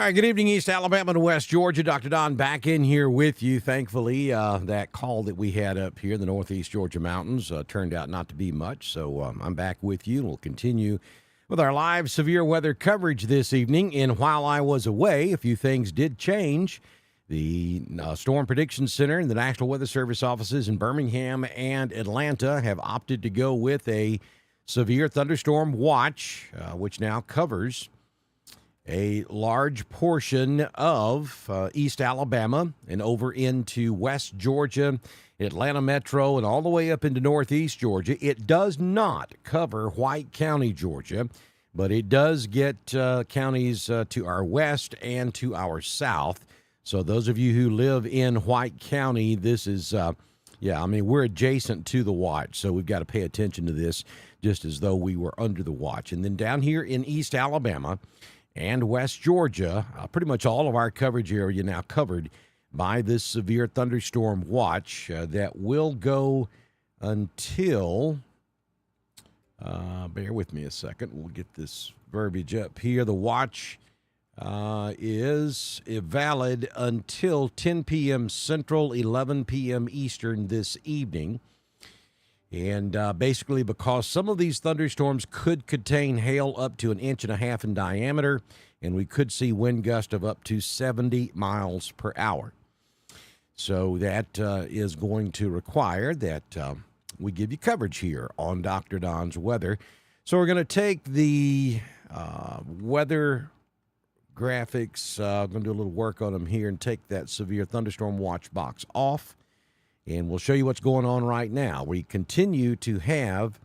right, good evening, East Alabama and West Georgia. Dr. Don back in here with you. Thankfully, that call that we had up here in the Northeast Georgia mountains turned out not to be much, so I'm back with you. We'll continue with our live severe weather coverage this evening. And while I was away, a few things did change. The Storm Prediction Center and the National Weather Service offices in Birmingham and Atlanta have opted to go with a severe thunderstorm watch, which now covers a large portion of East Alabama and over into West Georgia, Atlanta Metro, and all the way up into Northeast Georgia. It does not cover White County, Georgia, but it does get counties to our west and to our south. So those of you who live in White County, this is, we're adjacent to the watch, so we've got to pay attention to this just as though we were under the watch. And then down here in East Alabama and West Georgia, pretty much all of our coverage area now covered by this severe thunderstorm watch that will go until, bear with me a second, we'll get this verbiage up here. The watch is valid until 10 p.m. Central, 11 p.m. Eastern this evening. And basically because some of these thunderstorms could contain hail up to 1.5 inches in diameter, and we could see wind gusts of up to 70 miles per hour. So that is going to require that we give you coverage here on Dr. Don's Weather. So we're going to take the weather graphics, I'm going to do a little work on them here and take that severe thunderstorm watch box off. And we'll show you what's going on right now. We continue to have,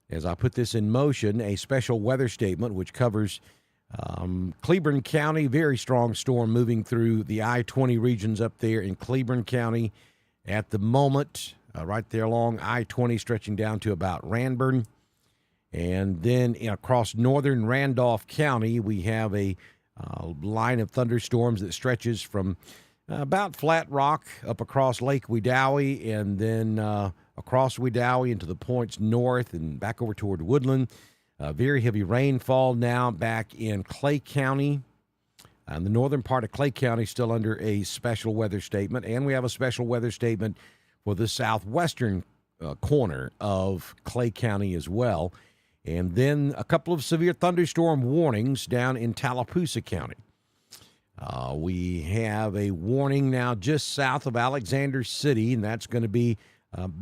as I put this in motion, a special weather statement which covers Cleburne County. Very strong storm moving through the I-20 regions up there in Cleburne County at the moment, right there along I-20 stretching down to about Ranburn. And then across northern Randolph County, we have a line of thunderstorms that stretches from about Flat Rock up across Lake Wedowee and then across Wedowee into the points north and back over toward Woodland. Very heavy rainfall now back in Clay County. And the northern part of Clay County still under a special weather statement. And we have a special weather statement for the southwestern corner of Clay County as well. And then a couple of severe thunderstorm warnings down in Tallapoosa County. We have a warning now just south of Alexander City, and that's going to be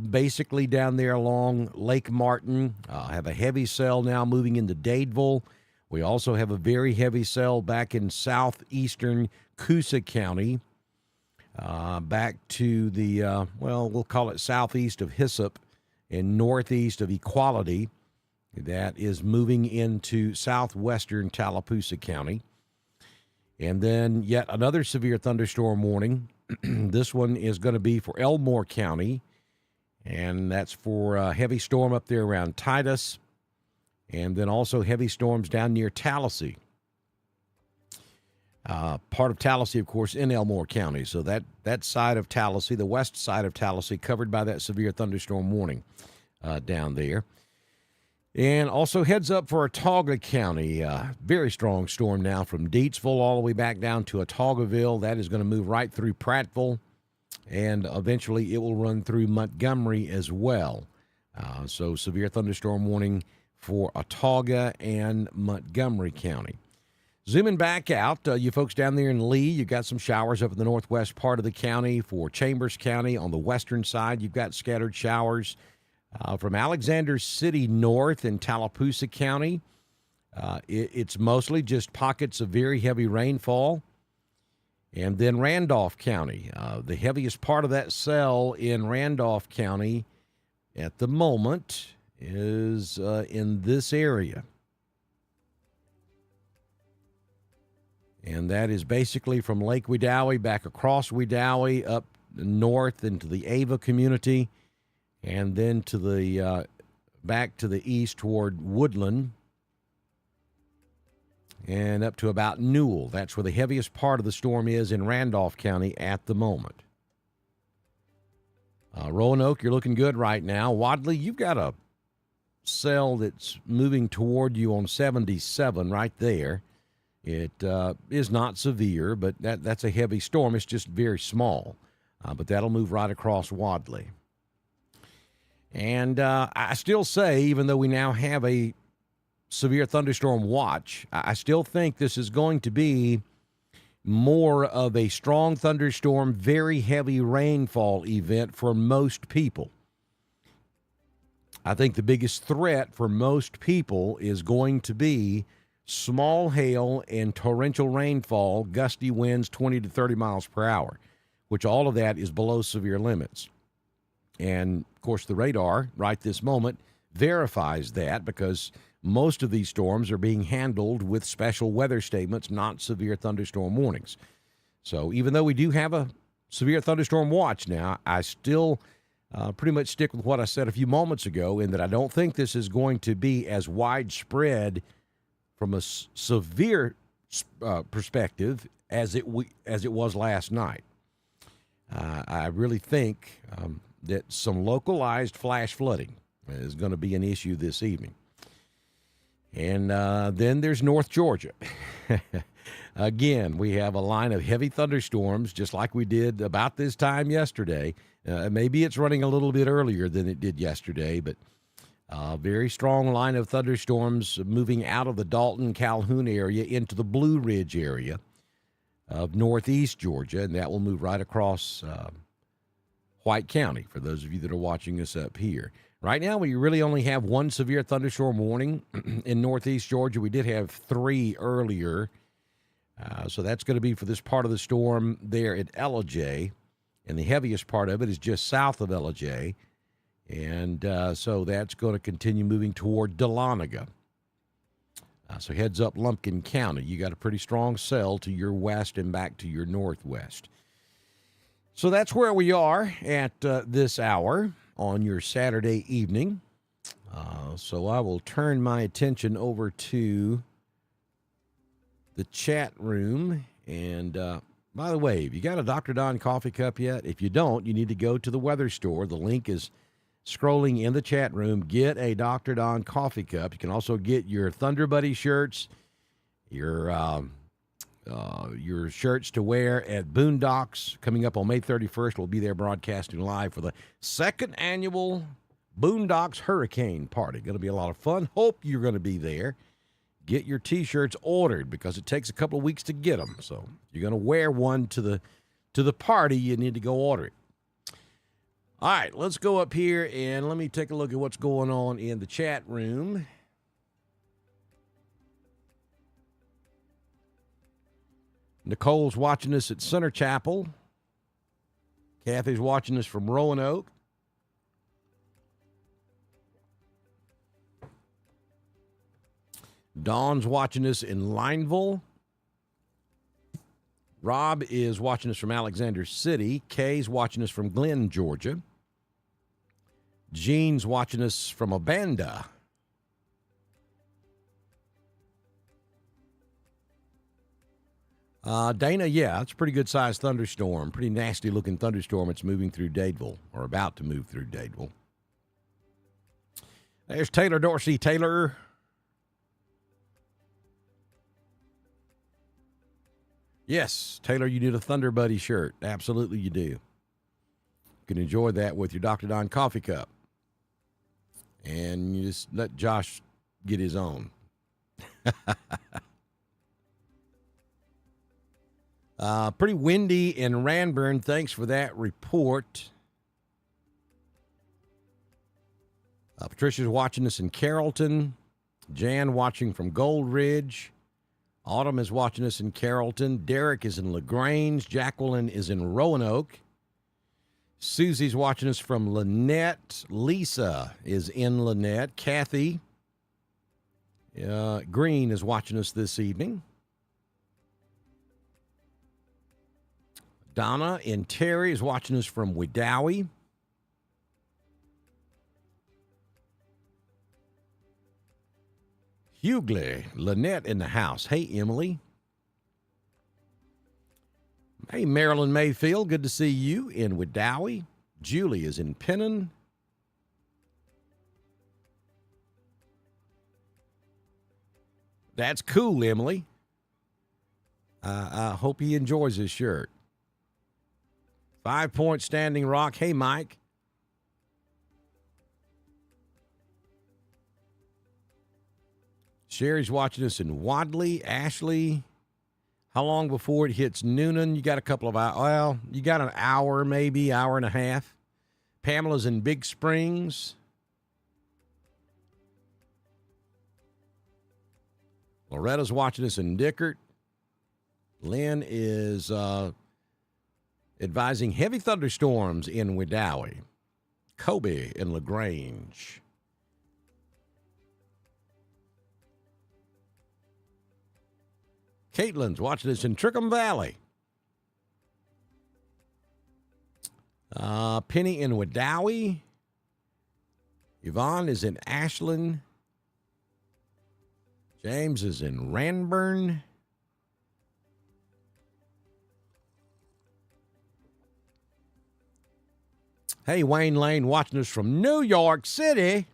basically down there along Lake Martin. Have a heavy cell now moving into Dadeville. We also have a very heavy cell back in southeastern Coosa County, back to the, we'll call it southeast of Hyssop and northeast of Equality. That is moving into southwestern Tallapoosa County. And then yet another severe thunderstorm warning. This one is going to be for Elmore County, and that's for a heavy storm up there around Titus, and then also heavy storms down near Tallahassee. Part of Tallahassee, of course, in Elmore County. So that side of Tallahassee, the west side of Tallahassee, covered by that severe thunderstorm warning down there. And also heads up for Autauga County. Very strong storm now from Deatsville all the way back down to Autaugaville. That is going to move right through Prattville, and eventually it will run through Montgomery as well. So severe thunderstorm warning for Autauga and Montgomery County. Zooming back out, you folks down there in Lee, you've got some showers up in the northwest part of the county. For Chambers County on the western side, you've got scattered showers. From Alexander City north in Tallapoosa County, it's mostly just pockets of very heavy rainfall. And then Randolph County, the heaviest part of that cell in Randolph County at the moment is in this area. And that is basically from Lake Wedowee back across Wedowee up north into the Ava community, and then to the back to the east toward Woodland and up to about Newell. That's where the heaviest part of the storm is in Randolph County at the moment. Roanoke, you're looking good right now. Wadley, you've got a cell that's moving toward you on 77 right there. It is not severe, but that's a heavy storm. It's just very small. But that'll move right across Wadley. And I still say, even though we now have a severe thunderstorm watch, I still think this is going to be more of a strong thunderstorm, very heavy rainfall event for most people. I think the biggest threat for most people is going to be small hail and torrential rainfall, gusty winds 20 to 30 miles per hour, which all of that is below severe limits. And, of course, the radar right this moment verifies that because most of these storms are being handled with special weather statements, not severe thunderstorm warnings. So even though we do have a severe thunderstorm watch now, I still pretty much stick with what I said a few moments ago in that I don't think this is going to be as widespread from a severe perspective as it was last night. I really think that some localized flash flooding is going to be an issue this evening. And then there's North Georgia. Again, we have a line of heavy thunderstorms, just like we did about this time yesterday. Maybe it's running a little bit earlier than it did yesterday, but a very strong line of thunderstorms moving out of the Dalton-Calhoun area into the Blue Ridge area of northeast Georgia, and that will move right across White County, for those of you that are watching us up here. Right now, we really only have one severe thunderstorm warning in northeast Georgia. We did have 3 earlier, so that's going to be for this part of the storm there at Ellijay, and the heaviest part of it is just south of Ellijay, and so that's going to continue moving toward Dahlonega. So heads up Lumpkin County. You got a pretty strong cell to your west and back to your northwest. So that's where we are at this hour on your Saturday evening. So I will turn my attention over to the chat room. And by the way, have you got a Dr. Don coffee cup yet? If you don't, you need to go to the weather store. The link is scrolling in the chat room. Get a Dr. Don coffee cup. You can also get your Thunder Buddy shirts, your shirts to wear at Boondocks coming up on May 31st. We'll be there broadcasting live for the 2nd annual Boondocks Hurricane Party. Going to be a lot of fun. Hope you're going to be there. Get your T-shirts ordered because it takes a couple of weeks to get them. So if you're going to wear one to the party, you need to go order it. All right, let's go up here and let me take a look at what's going on in the chat room. Nicole's watching us at Center Chapel. Kathy's watching us from Roanoke. Dawn's watching us in Lineville. Rob is watching us from Alexander City. Kay's watching us from Glenn, Georgia. Jean's watching us from Abanda. Dana, yeah, it's a pretty good-sized thunderstorm. Pretty nasty-looking thunderstorm. It's moving through Dadeville, or about to move through Dadeville. There's Taylor Dorsey. Taylor. Yes, Taylor, you need a Thunder Buddy shirt. Absolutely you do. You can enjoy that with your Dr. Don coffee cup. And you just let Josh get his own. Pretty windy in Ranburne. Thanks for that report. Patricia's watching us in Carrollton. Jan watching from Gold Ridge. Autumn is watching us in Carrollton. Derek is in LaGrange. Jacqueline is in Roanoke. Susie's watching us from Lynette. Lisa is in Lynette. Kathy Green is watching us this evening. Donna and Terry is watching us from Wedowee. Hughley, Lynette in the house. Hey, Emily. Hey, Marilyn Mayfield. Good to see you in Wedowee. Julie is in Pennon. That's cool, Emily. I hope he enjoys his shirt. 5 Point Standing Rock. Hey, Mike. Sherry's watching us in Wadley. Ashley, how long before it hits Noonan? You got a couple of hours. Well, you got an hour, maybe, hour and a half. Pamela's in Big Springs. Loretta's watching us in Dickert. Lynn is advising heavy thunderstorms in Wedowee. Kobe in LaGrange. Caitlin's watching us in Trickham Valley. Penny in Wedowee. Yvonne is in Ashland. James is in Ranburn. Hey, Wayne Lane watching us from New York City.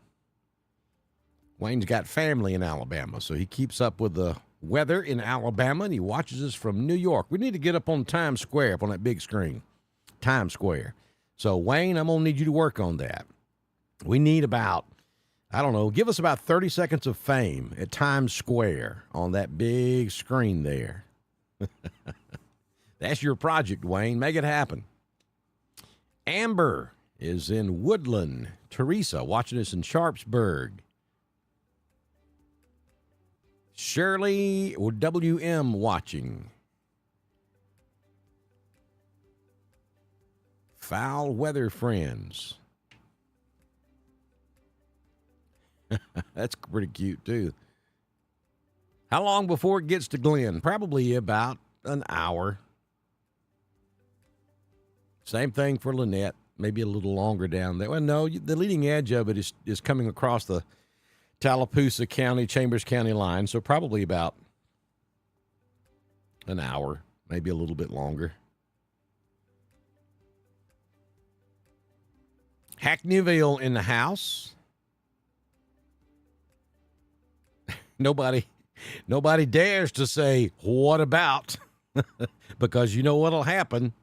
Wayne's got family in Alabama, so he keeps up with the weather in Alabama, and he watches us from New York. We need to get up on Times Square, up on that big screen. Times Square. So, Wayne, I'm going to need you to work on that. We need about, I don't know, give us about 30 seconds of fame at Times Square on that big screen there. That's your project, Wayne. Make it happen. Amber is in Woodland. Teresa watching us in Sharpsburg. Shirley WM watching. Foul weather friends. That's pretty cute, too. How long before it gets to Glen? Probably about an hour. Same thing for Lynette. Maybe a little longer down there. Well, no, the leading edge of it is coming across the Tallapoosa County, Chambers County line, so probably about an hour, maybe a little bit longer. Hackneyville in the house. Nobody dares to say, what about? Because you know what'll happen.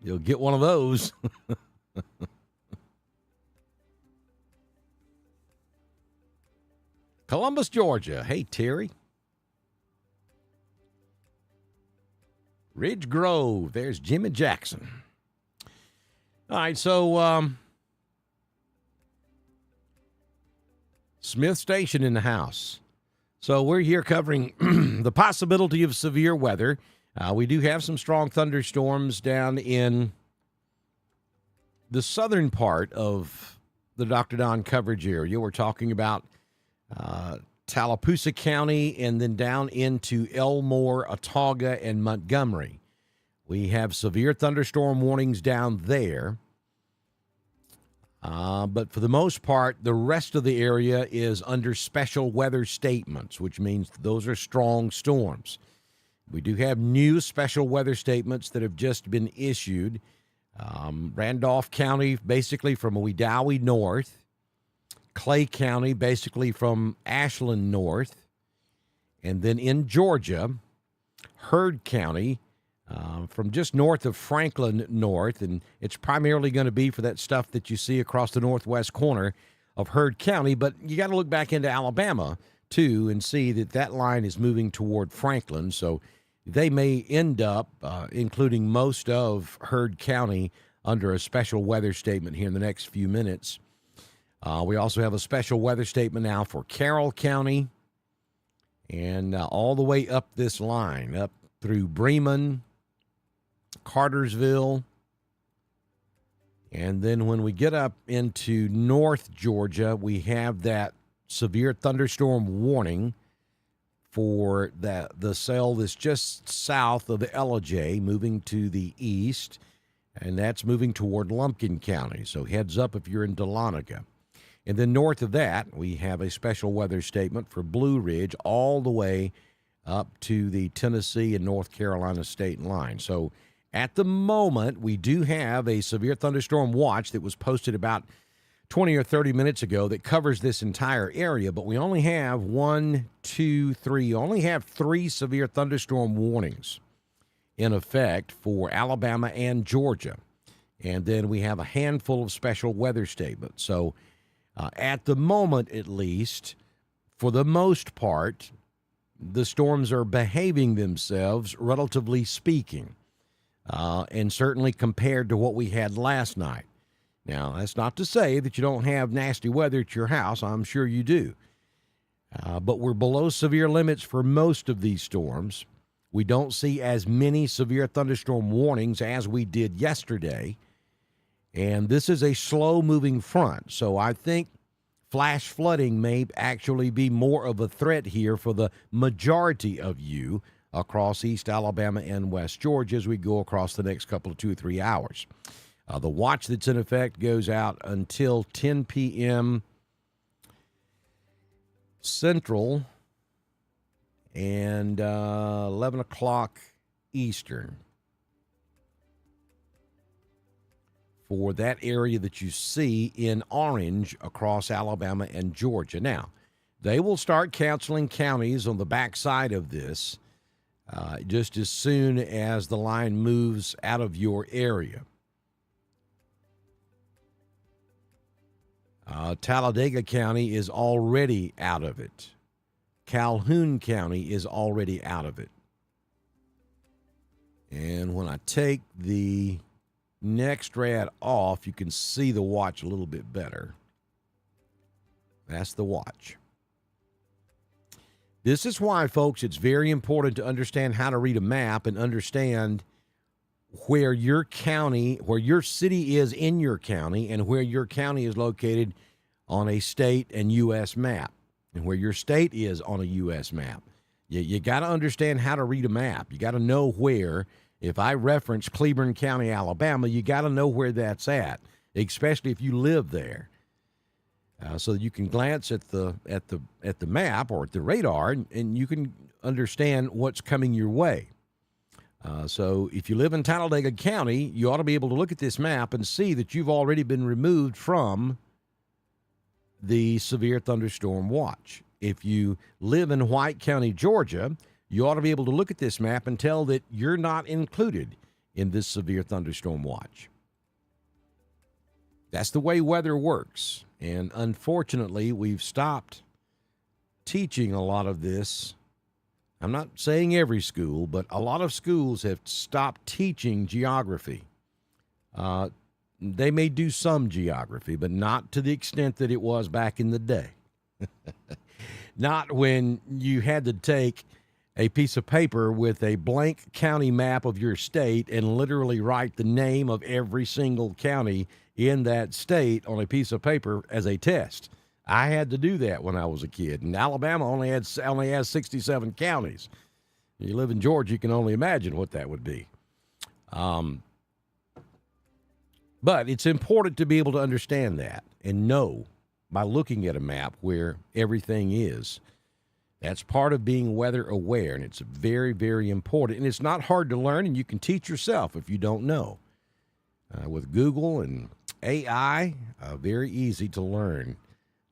You'll get one of those. Columbus, Georgia. Hey, Terry. Ridge Grove. There's Jimmy Jackson. All right, so Smith Station in the house. So we're here covering the possibility of severe weather. We do have some strong thunderstorms down in the southern part of the Dr. Don coverage area. We're talking about Tallapoosa County and then down into Elmore, Autauga, and Montgomery. We have severe thunderstorm warnings down there. But for the most part, the rest of the area is under special weather statements, which means those are strong storms. We do have new special weather statements that have just been issued. Randolph County, basically from Wedowee north. Clay County, basically from Ashland north. And then in Georgia, Heard County, from just north of Franklin north, and it's primarily going to be for that stuff that you see across the northwest corner of Heard County, but you got to look back into Alabama, too, and see that that line is moving toward Franklin, so they may end up including most of Heard County under a special weather statement here in the next few minutes. We also have a special weather statement now for Carroll County, and all the way up this line, up through Bremen, Cartersville, and then when we get up into North Georgia, we have that severe thunderstorm warning for the cell that's just south of the Ellijay, moving to the east, and that's moving toward Lumpkin County. So heads up if you're in Dahlonega. And then north of that, we have a special weather statement for Blue Ridge all the way up to the Tennessee and North Carolina state line. So at the moment, we do have a severe thunderstorm watch that was posted about 20 or 30 minutes ago that covers this entire area, but we only have only have three severe thunderstorm warnings in effect for Alabama and Georgia. And then we have a handful of special weather statements. So at the moment, at least, for the most part, the storms are behaving themselves, relatively speaking, and certainly compared to what we had last night. Now, that's not to say that you don't have nasty weather at your house. I'm sure you do. But we're below severe limits for most of these storms. We don't see as many severe thunderstorm warnings as we did yesterday. And this is a slow-moving front. So I think flash flooding may actually be more of a threat here for the majority of you across East Alabama and West Georgia as we go across the next couple of 2 or 3 hours. The watch that's in effect goes out until 10 p.m. Central and 11 o'clock Eastern for that area that you see in orange across Alabama and Georgia. Now, they will start canceling counties on the backside of this just as soon as the line moves out of your area. Talladega County is already out of it. Calhoun County is already out of it. And when I take the next rad off, you can see the watch a little bit better. That's the watch. This is why, folks, it's very important to understand how to read a map and understand where your county, where your city is in your county, and where your county is located on a state and U.S. map, and where your state is on a U.S. map. You got to understand how to read a map. You got to know where. If I reference Cleburne County, Alabama, you got to know where that's at, especially if you live there, so that you can glance at the map or at the radar, and you can understand what's coming your way. So if you live in Talladega County, you ought to be able to look at this map and see that you've already been removed from the severe thunderstorm watch. If you live in White County, Georgia, you ought to be able to look at this map and tell that you're not included in this severe thunderstorm watch. That's the way weather works. And unfortunately, we've stopped teaching a lot of this. I'm not saying every school, but a lot of schools have stopped teaching geography. They may do some geography, but not to the extent that it was back in the day. Not when you had to take a piece of paper with a blank county map of your state and literally write the name of every single county in that state on a piece of paper as a test. I had to do that when I was a kid, and Alabama only has 67 counties. You live in Georgia, you can only imagine what that would be. But it's important to be able to understand that and know by looking at a map where everything is. That's part of being weather aware, and it's very, very important. And it's not hard to learn, and you can teach yourself if you don't know. With Google and AI, very easy to learn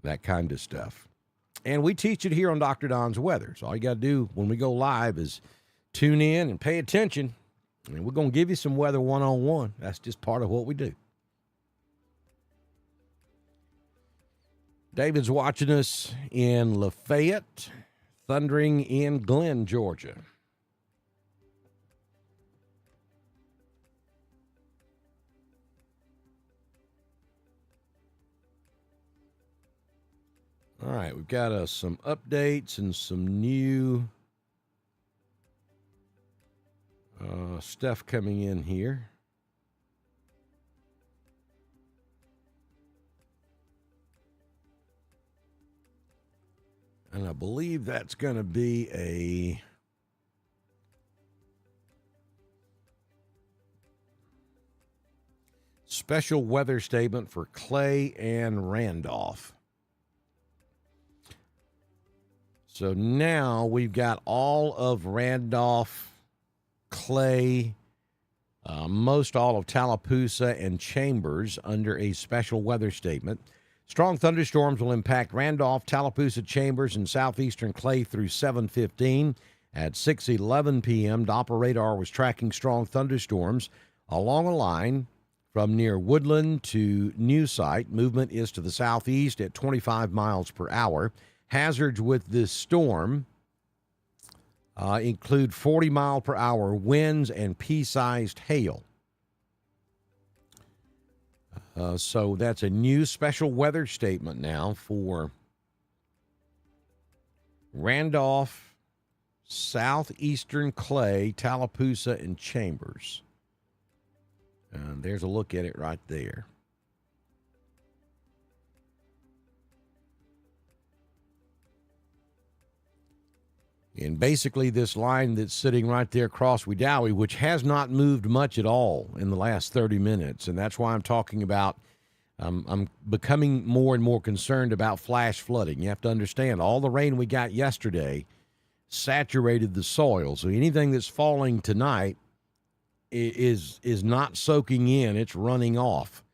that kind of stuff. And we teach it here on Dr. Don's Weather. So all you got to do when we go live is tune in and pay attention. And we're going to give you some weather one-on-one. That's just part of what we do. David's watching us in Lafayette, thundering in Glenn, Georgia. All right, we've got some updates and some new stuff coming in here. And I believe that's going to be a special weather statement for Clay and Randolph. So now we've got all of Randolph, Clay, most all of Tallapoosa and Chambers under a special weather statement. Strong thunderstorms will impact Randolph, Tallapoosa, Chambers, and southeastern Clay through 7:15. At 6:11 p.m., Doppler radar was tracking strong thunderstorms along a line from near Woodland to New Site. Movement is to the southeast at 25 miles per hour. Hazards with this storm include 40-mile-per-hour winds and pea-sized hail. So that's a new special weather statement now for Randolph, southeastern Clay, Tallapoosa, and Chambers. There's a look at it right there. And basically this line that's sitting right there across Wedowee, which has not moved much at all in the last 30 minutes, and that's why I'm talking about I'm becoming more and more concerned about flash flooding. You have to understand, all the rain we got yesterday saturated the soil, so anything that's falling tonight is not soaking in, it's running off.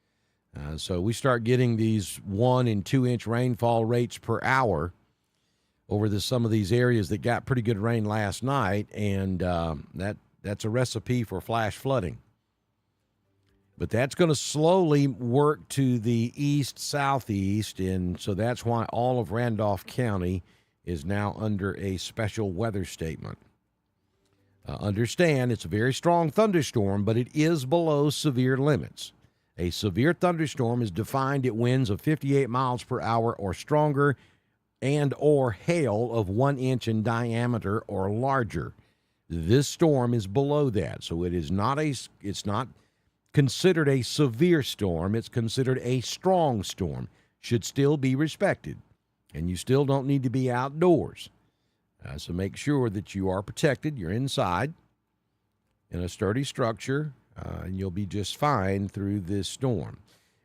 So we start getting these 1 and 2 inch rainfall rates per hour over some of these areas that got pretty good rain last night, and that's a recipe for flash flooding. But that's going to slowly work to the east-southeast, and so that's why all of Randolph County is now under a special weather statement. Understand, it's a very strong thunderstorm, but it is below severe limits. A severe thunderstorm is defined at winds of 58 miles per hour or stronger, and or hail of 1 inch in diameter or larger. This storm is below that, so it's not considered a severe storm. It's considered a strong storm. Should still be respected, and you still don't need to be outdoors. So make sure that you are protected. You're inside in a sturdy structure, and you'll be just fine through this storm.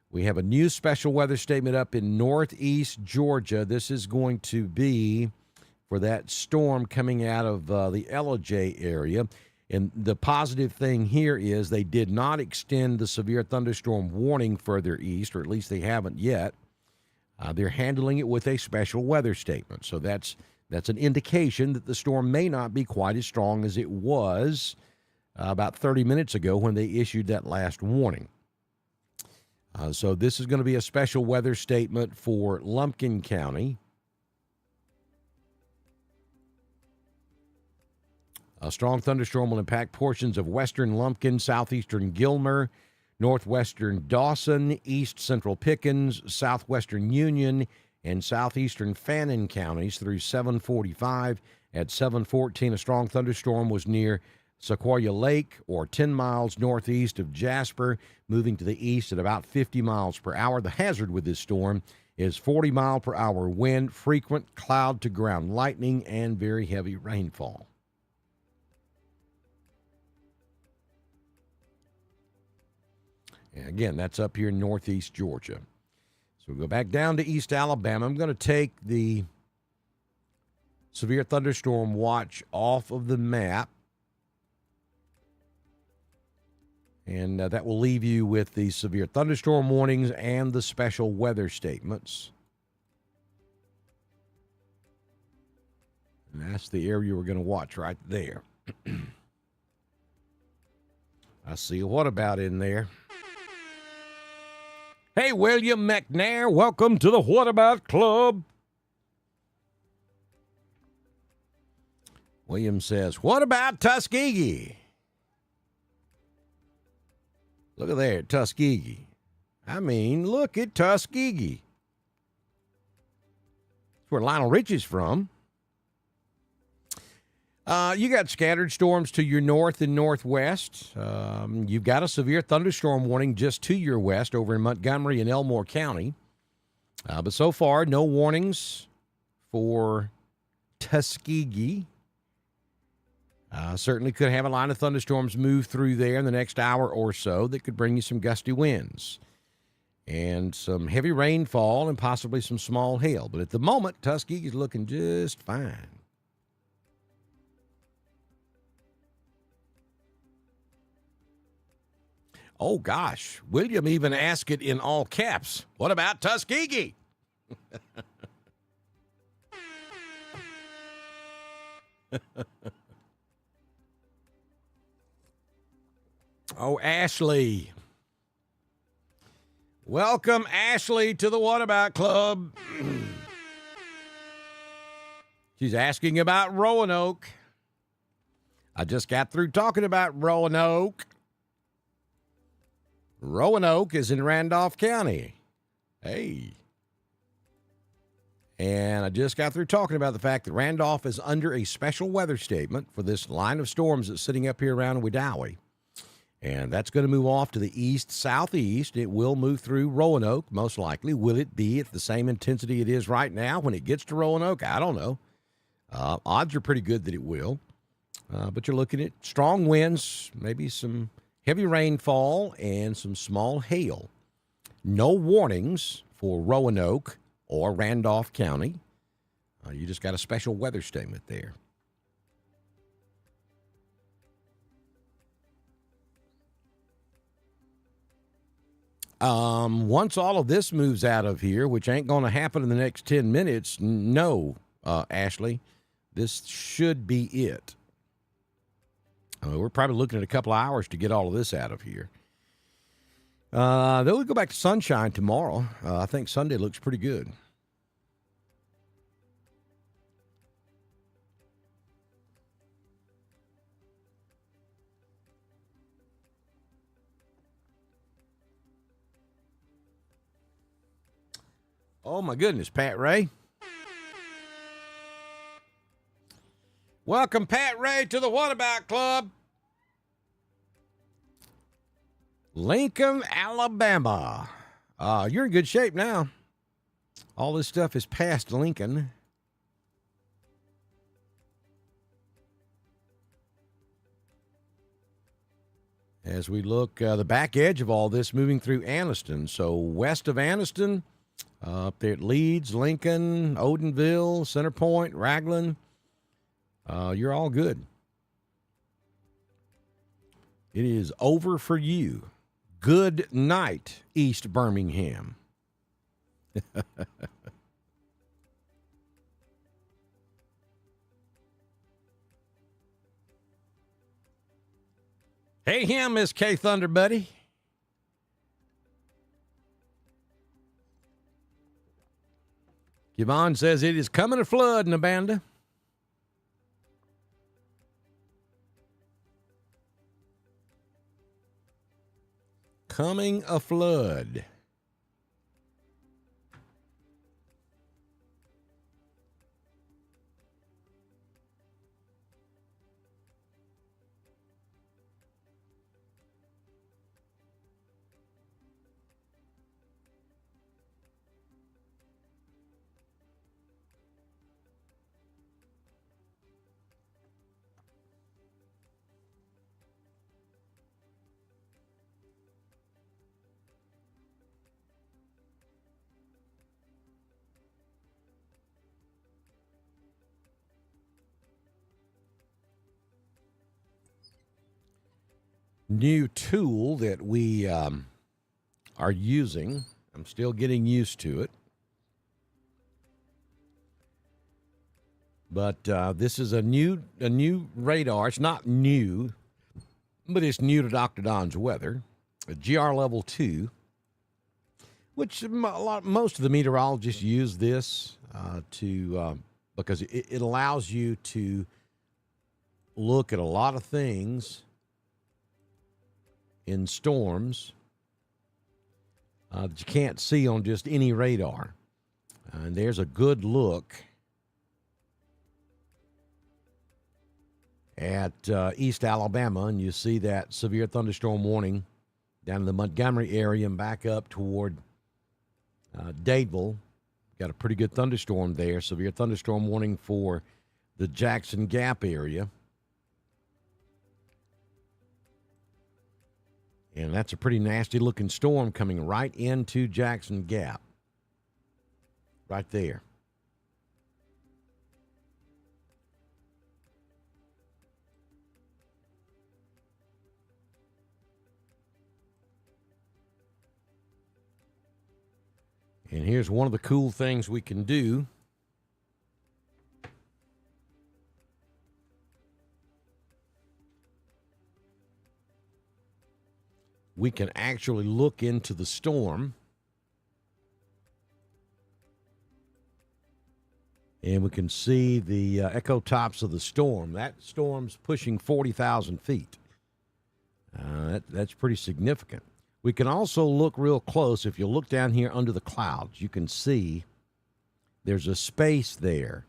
We have a new special weather statement up in northeast Georgia. This is going to be for that storm coming out of the Ellijay area. And the positive thing here is they did not extend the severe thunderstorm warning further east, or at least they haven't yet. They're handling it with a special weather statement. So that's an indication that the storm may not be quite as strong as it was about 30 minutes ago when they issued that last warning. So this is going to be a special weather statement for Lumpkin County. A strong thunderstorm will impact portions of western Lumpkin, southeastern Gilmer, northwestern Dawson, east central Pickens, southwestern Union, and southeastern Fannin counties through 7:45. At 7:14, a strong thunderstorm was near Sequoia Lake, or 10 miles northeast of Jasper, moving to the east at about 50 miles per hour. The hazard with this storm is 40-mile-per-hour wind, frequent cloud-to-ground lightning, and very heavy rainfall. And again, that's up here in northeast Georgia. So we'll go back down to East Alabama. I'm going to take the severe thunderstorm watch off of the map. And that will leave you with the severe thunderstorm warnings and the special weather statements. And that's the area we're going to watch right there. I see a what about in there. Hey, William McNair, welcome to the What About Club. William says, what about Tuskegee? Look at there, Tuskegee. I mean, look at Tuskegee. That's where Lionel Richie's from. You got scattered storms to your north and northwest. You've got a severe thunderstorm warning just to your west over in Montgomery and Elmore County. But so far, no warnings for Tuskegee. Certainly could have a line of thunderstorms move through there in the next hour or so that could bring you some gusty winds and some heavy rainfall and possibly some small hail. But at the moment, Tuskegee's looking just fine. Oh, gosh. William even asked it in all caps. What about Tuskegee? Oh, Ashley. Welcome, Ashley, to the What About Club. She's asking about Roanoke. I just got through talking about Roanoke. Roanoke is in Randolph County. Hey. And I just got through talking about the fact that Randolph is under a special weather statement for this line of storms that's sitting up here around Wedowee. And that's going to move off to the east-southeast. It will move through Roanoke, most likely. Will it be at the same intensity it is right now when it gets to Roanoke? I don't know. Odds are pretty good that it will. But you're looking at strong winds, maybe some heavy rainfall, and some small hail. No warnings for Roanoke or Randolph County. You just got a special weather statement there. Once all of this moves out of here, which ain't going to happen in the next 10 minutes, no, Ashley, this should be it. We're probably looking at a couple of hours to get all of this out of here. Then we'll go back to sunshine tomorrow. I think Sunday looks pretty good. Oh, my goodness, Pat Ray. Welcome, Pat Ray, to the What About Club. Lincoln, Alabama. You're in good shape now. All this stuff is past Lincoln. As we look, the back edge of all this moving through Anniston. So west of Anniston, up there at Leeds, Lincoln, Odenville, Center Point, Raglan. You're all good. It is over for you. Good night, East Birmingham. Hey, him, Miss K Thunder Buddy. Yvonne says it is coming a flood in Abanda. Coming a flood. New tool that we are using. I'm still getting used to it. But this is a new radar. It's not new, but it's new to Dr. Don's weather. A GR Level 2, which most of the meteorologists use this because it allows you to look at a lot of things in storms that you can't see on just any radar. And there's a good look at East Alabama, and you see that severe thunderstorm warning down in the Montgomery area and back up toward Dadeville. Got a pretty good thunderstorm there. Severe thunderstorm warning for the Jackson Gap area. And that's a pretty nasty-looking storm coming right into Jackson Gap. Right there. And here's one of the cool things we can do. We can actually look into the storm. And we can see the echo tops of the storm. That storm's pushing 40,000 feet. That's pretty significant. We can also look real close. If you look down here under the clouds, you can see there's a space there.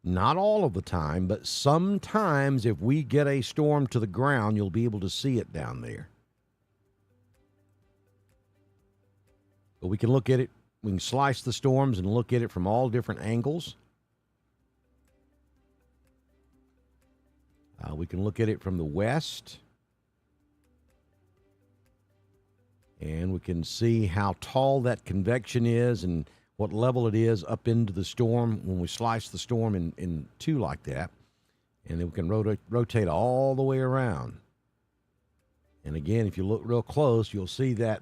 Not all of the time, but sometimes if we get a storm to the ground, you'll be able to see it down there. But we can look at it. We can slice the storms and look at it from all different angles. We can look at it from the west. And we can see how tall that convection is and what level it is up into the storm when we slice the storm in two like that. And then we can rotate all the way around. And again, if you look real close, you'll see that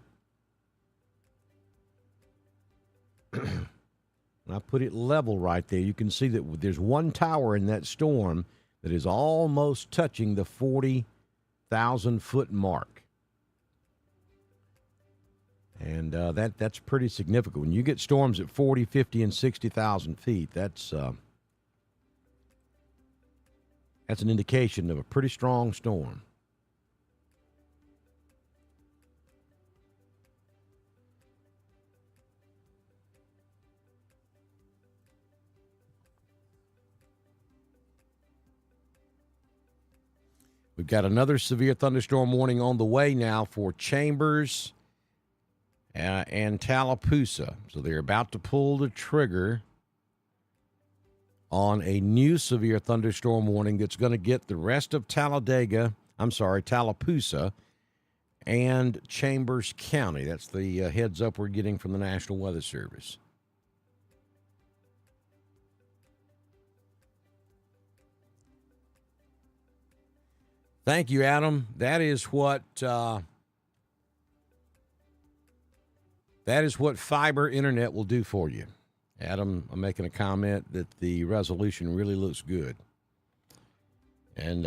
when I put it level right there, you can see that there's one tower in that storm that is almost touching the 40,000 foot mark. And that's pretty significant. When you get storms at 40, 50, and 60,000 feet, that's an indication of a pretty strong storm. We've got another severe thunderstorm warning on the way now for Chambers and Tallapoosa. So they're about to pull the trigger on a new severe thunderstorm warning that's going to get the rest of Tallapoosa and Chambers County. That's the heads up we're getting from the National Weather Service. Thank you, Adam. That is what fiber internet will do for you. Adam, I'm making a comment that the resolution really looks good. And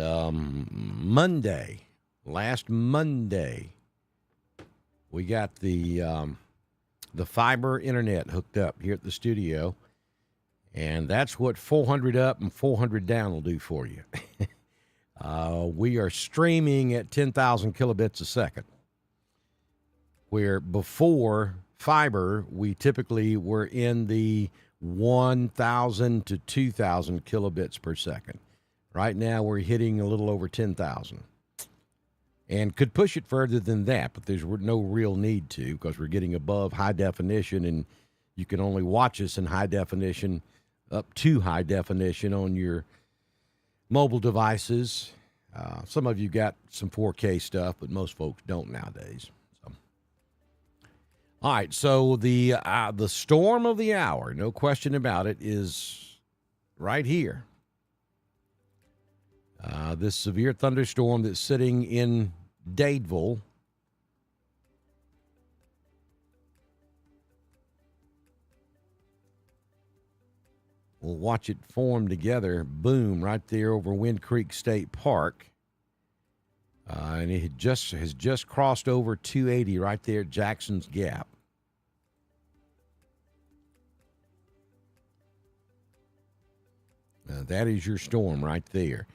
last Monday, we got the fiber internet hooked up here at the studio, and that's what 400 up and 400 down will do for you. We are streaming at 10,000 kilobits a second, where before fiber, we typically were in the 1,000 to 2,000 kilobits per second. Right now, we're hitting a little over 10,000. And could push it further than that, but there's no real need to because we're getting above high definition, and you can only watch us in high definition, up to high definition on your mobile devices. Some of you got some 4K stuff, but most folks don't nowadays. So. All right, so the storm of the hour, no question about it, is right here. This severe thunderstorm that's sitting in Dadeville. We'll watch it form together, boom, right there over Wind Creek State Park. And it has just crossed over 280 right there at Jackson's Gap. That is your storm right there.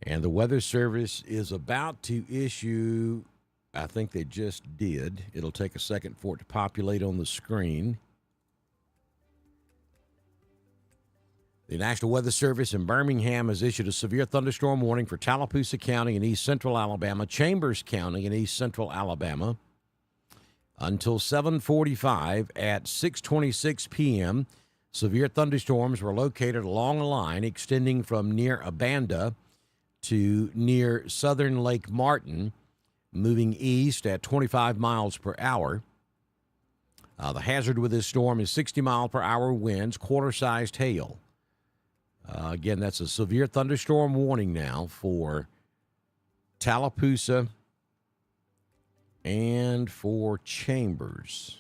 And the Weather Service is about to issue, I think they just did. It'll take a second for it to populate on the screen. The National Weather Service in Birmingham has issued a severe thunderstorm warning for Tallapoosa County in east central Alabama, Chambers County in east central Alabama until 7:45. At 6:26 p.m., severe thunderstorms were located along a line extending from near Abanda to near southern Lake Martin, moving east at 25 miles per hour. The hazard with this storm is 60-mile-per-hour winds, quarter-sized hail. Again, that's a severe thunderstorm warning now for Tallapoosa and for Chambers.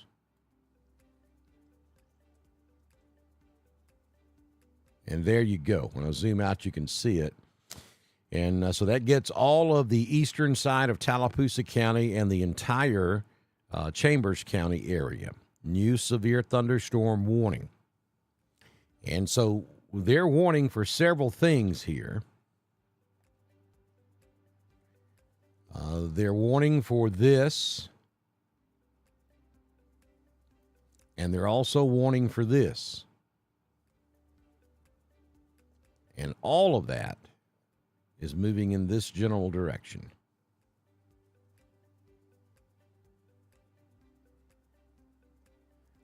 And there you go. When I zoom out, you can see it. And so that gets all of the eastern side of Tallapoosa County and the entire Chambers County area. New severe thunderstorm warning. And so they're warning for several things here. They're warning for this. And they're also warning for this. And all of that is moving in this general direction.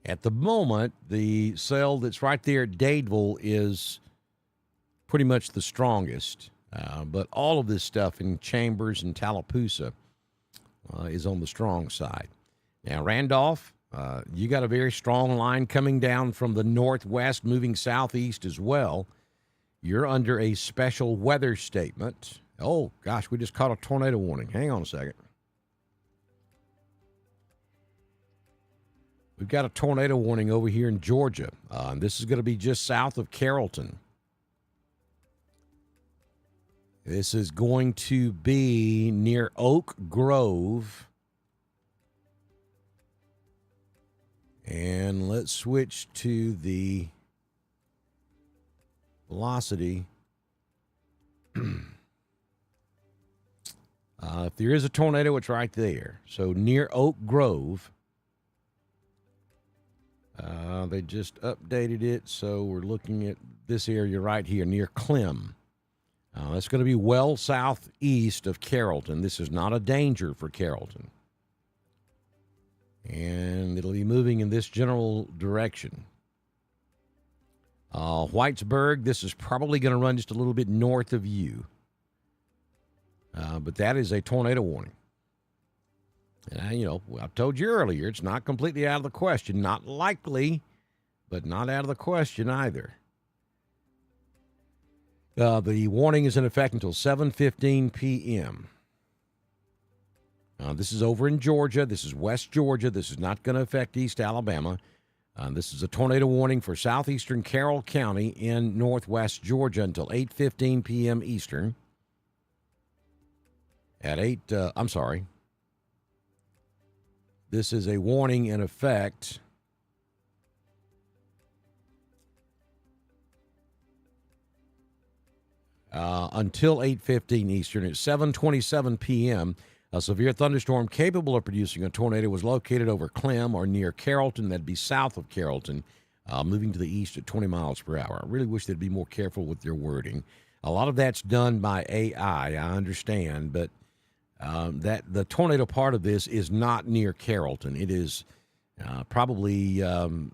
At the moment, the cell that's right there at Dadeville is pretty much the strongest. But all of this stuff in Chambers and Tallapoosa is on the strong side. Now, Randolph, you got a very strong line coming down from the northwest, moving southeast as well. You're under a special weather statement. Oh, gosh, we just caught a tornado warning. Hang on a second. We've got a tornado warning over here in Georgia. And this is going to be just south of Carrollton. This is going to be near Oak Grove. And let's switch to the velocity. If there is a tornado, it's right there. So near Oak Grove. They just updated it, so we're looking at this area right here near Clem. That's going to be well southeast of Carrollton. This is not a danger for Carrollton. And it'll be moving in this general direction. Whitesburg, this is probably going to run just a little bit north of you. But that is a tornado warning. And, I told you earlier, it's not completely out of the question. Not likely, but not out of the question either. The warning is in effect until 7:15 p.m. This is over in Georgia. This is West Georgia. This is not going to affect East Alabama. This is a tornado warning for southeastern Carroll County in northwest Georgia until 8:15 p.m. Eastern. This is a warning in effect until 8:15 Eastern. At 7:27 p.m., a severe thunderstorm capable of producing a tornado was located over Clem or near Carrollton. That'd be south of Carrollton, moving to the east at 20 miles per hour. I really wish they'd be more careful with their wording. A lot of that's done by AI, I understand, but that the tornado part of this is not near Carrollton. It is probably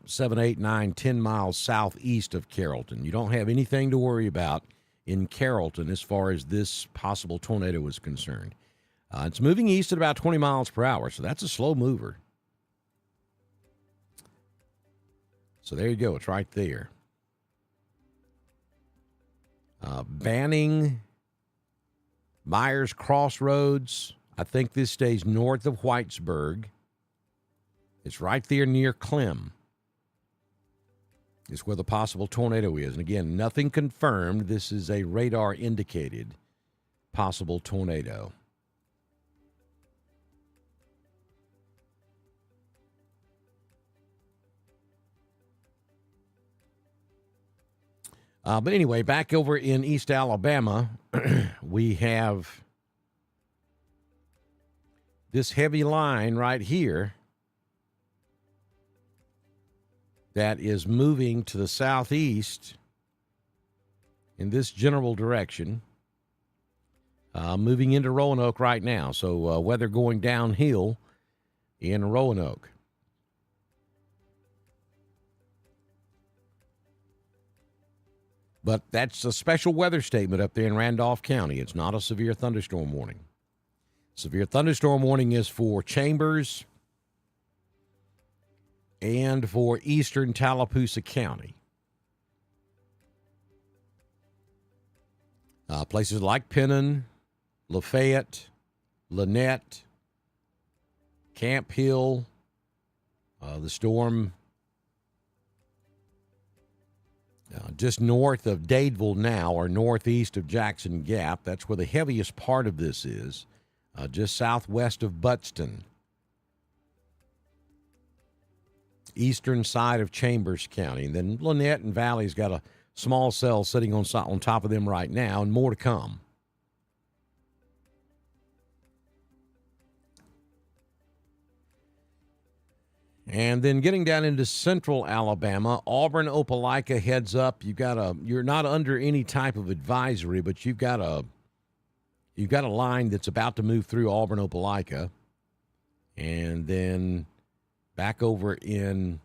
7, 8, 9, 10 miles southeast of Carrollton. You don't have anything to worry about in Carrollton as far as this possible tornado is concerned. It's moving east at about 20 miles per hour, so that's a slow mover. So there you go. It's right there. Banning, Myers Crossroads. I think this stays north of Whitesburg. It's right there near Clem. It's where the possible tornado is. And again, nothing confirmed. This is a radar indicated possible tornado. But anyway, back over in East Alabama, we have this heavy line right here that is moving to the southeast in this general direction, moving into Roanoke right now. So weather going downhill in Roanoke. But that's a special weather statement up there in Randolph County. It's not a severe thunderstorm warning. Severe thunderstorm warning is for Chambers and for eastern Tallapoosa County. Places like Pennon, Lafayette, Lynette, Camp Hill, the storm just north of Dadeville now, or northeast of Jackson Gap. That's where the heaviest part of this is, just southwest of Buttston. Eastern side of Chambers County. And then Lynette and Valley's got a small cell sitting on top of them right now, and more to come. And then getting down into central Alabama, Auburn, Opelika heads up. You're not under any type of advisory, but you've got a line that's about to move through Auburn, Opelika. And then back over in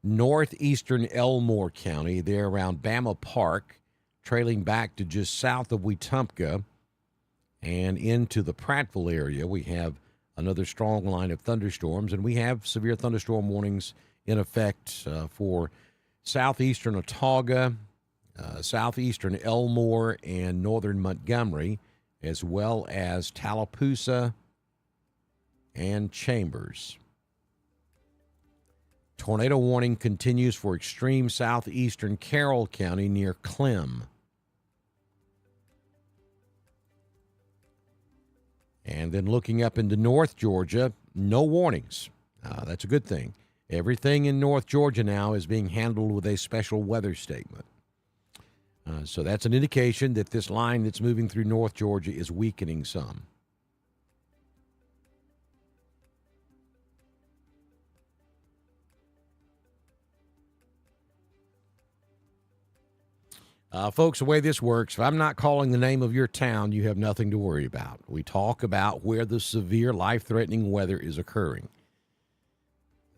northeastern Elmore County, there around Bama Park, trailing back to just south of Wetumpka and into the Prattville area, we have another strong line of thunderstorms, and we have severe thunderstorm warnings in effect for southeastern Autauga, southeastern Elmore, and northern Montgomery, as well as Tallapoosa and Chambers. Tornado warning continues for extreme southeastern Carroll County near Clem. And then looking up into North Georgia, no warnings. That's a good thing. Everything in North Georgia now is being handled with a special weather statement. So that's an indication that this line that's moving through North Georgia is weakening some. Folks, the way this works, if I'm not calling the name of your town, you have nothing to worry about. We talk about where the severe, life-threatening weather is occurring.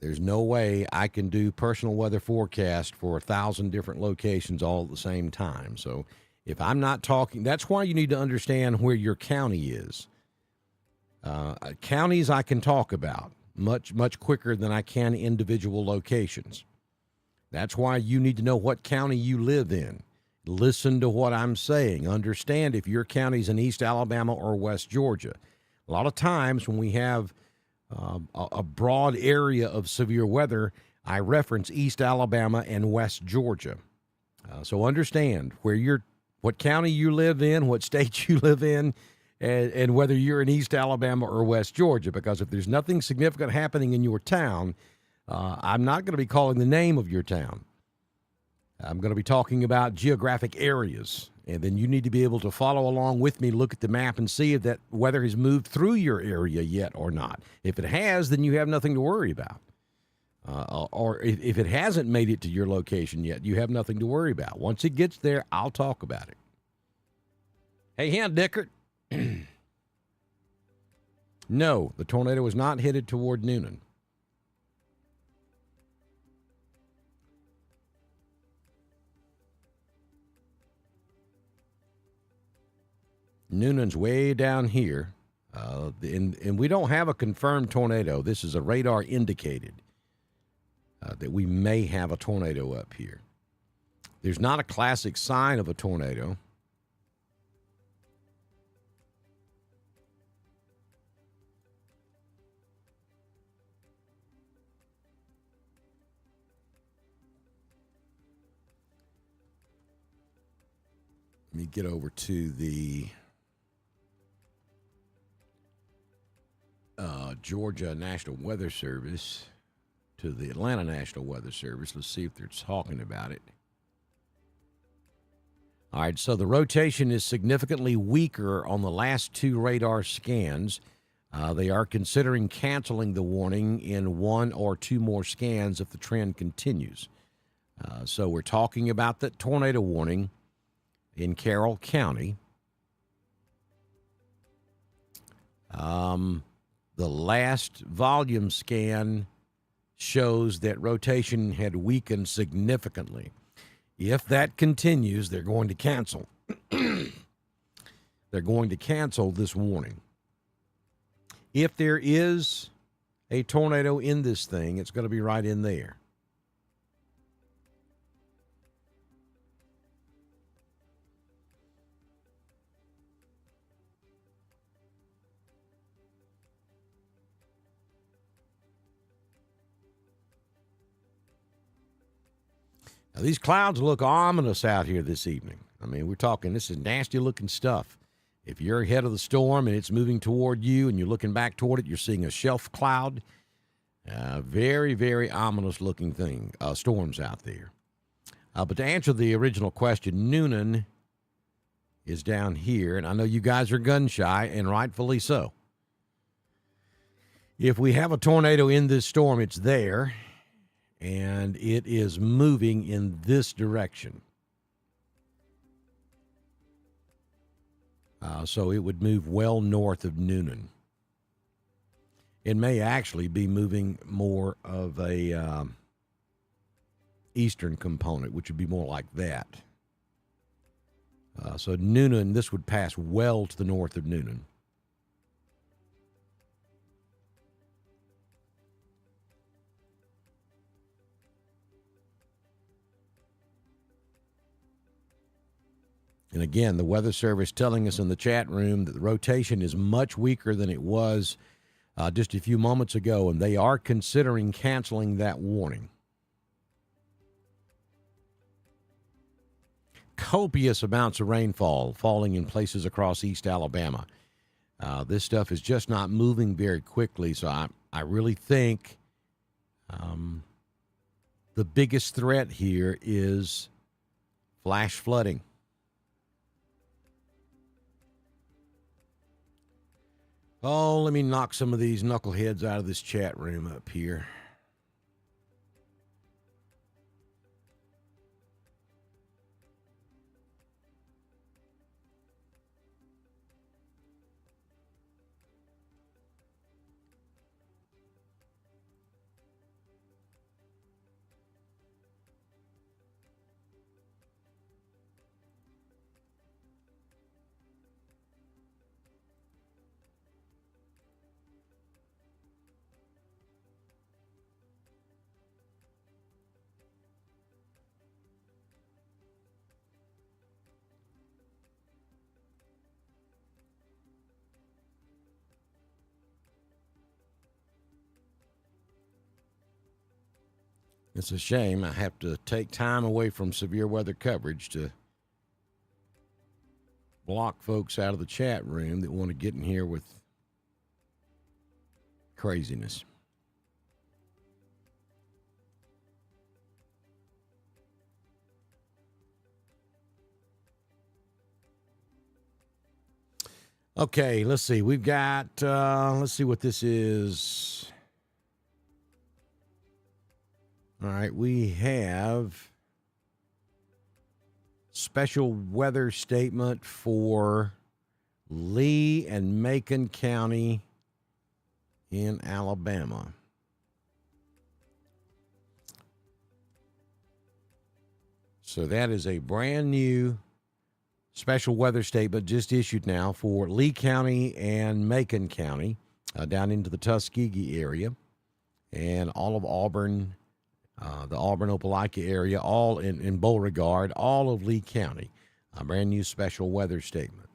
There's no way I can do personal weather forecast for 1,000 different locations all at the same time. So if I'm not talking, that's why you need to understand where your county is. Counties I can talk about much, much quicker than I can individual locations. That's why you need to know what county you live in. Listen to what I'm saying. Understand if your county's in East Alabama or West Georgia. A lot of times when we have a broad area of severe weather, I reference East Alabama and West Georgia. So understand what county you live in, what state you live in, and whether you're in East Alabama or West Georgia. Because if there's nothing significant happening in your town, I'm not going to be calling the name of your town. I'm going to be talking about geographic areas, and then you need to be able to follow along with me, look at the map, and see if that weather has moved through your area yet or not. If it has, then you have nothing to worry about. Or if it hasn't made it to your location yet, you have nothing to worry about. Once it gets there, I'll talk about it. Hey, Hand Dickert. No, the tornado is not headed toward Newnan. Noonan's way down here, and we don't have a confirmed tornado. This is a radar indicated that we may have a tornado up here. There's not a classic sign of a tornado. Let me get over to the Georgia National Weather Service, to the Atlanta National Weather Service. Let's see if they're talking about it. All right, so the rotation is significantly weaker on the last two radar scans. They are considering canceling the warning in one or two more scans if the trend continues. So we're talking about that tornado warning in Carroll County. The last volume scan shows that rotation had weakened significantly. If that continues, they're going to cancel. They're going to cancel this warning. If there is a tornado in this thing, it's going to be right in there. These clouds look ominous out here this evening. I mean, we're talking, this is nasty-looking stuff. If you're ahead of the storm and it's moving toward you and you're looking back toward it, you're seeing a shelf cloud. Very, very ominous-looking storms out there. But to answer the original question, Noonan is down here, and I know you guys are gun-shy, and rightfully so. If we have a tornado in this storm, it's there, and it is moving in this direction. So it would move well north of Noonan. It may actually be moving more of a eastern component, which would be more like that. So Noonan, this would pass well to the north of Noonan. And again, the Weather Service telling us in the chat room that the rotation is much weaker than it was just a few moments ago, and they are considering canceling that warning. Copious amounts of rainfall falling in places across East Alabama. This stuff is just not moving very quickly, so I really think the biggest threat here is flash flooding. Oh, let me knock some of these knuckleheads out of this chat room up here. It's a shame I have to take time away from severe weather coverage to block folks out of the chat room that want to get in here with craziness. Okay, let's see. We've got, let's see what this is. All right, we have special weather statement for Lee and Macon County in Alabama. So that is a brand new special weather statement just issued now for Lee County and Macon County down into the Tuskegee area and all of Auburn, the Auburn-Opelika area, all in Beauregard, all of Lee County. A brand new special weather statement.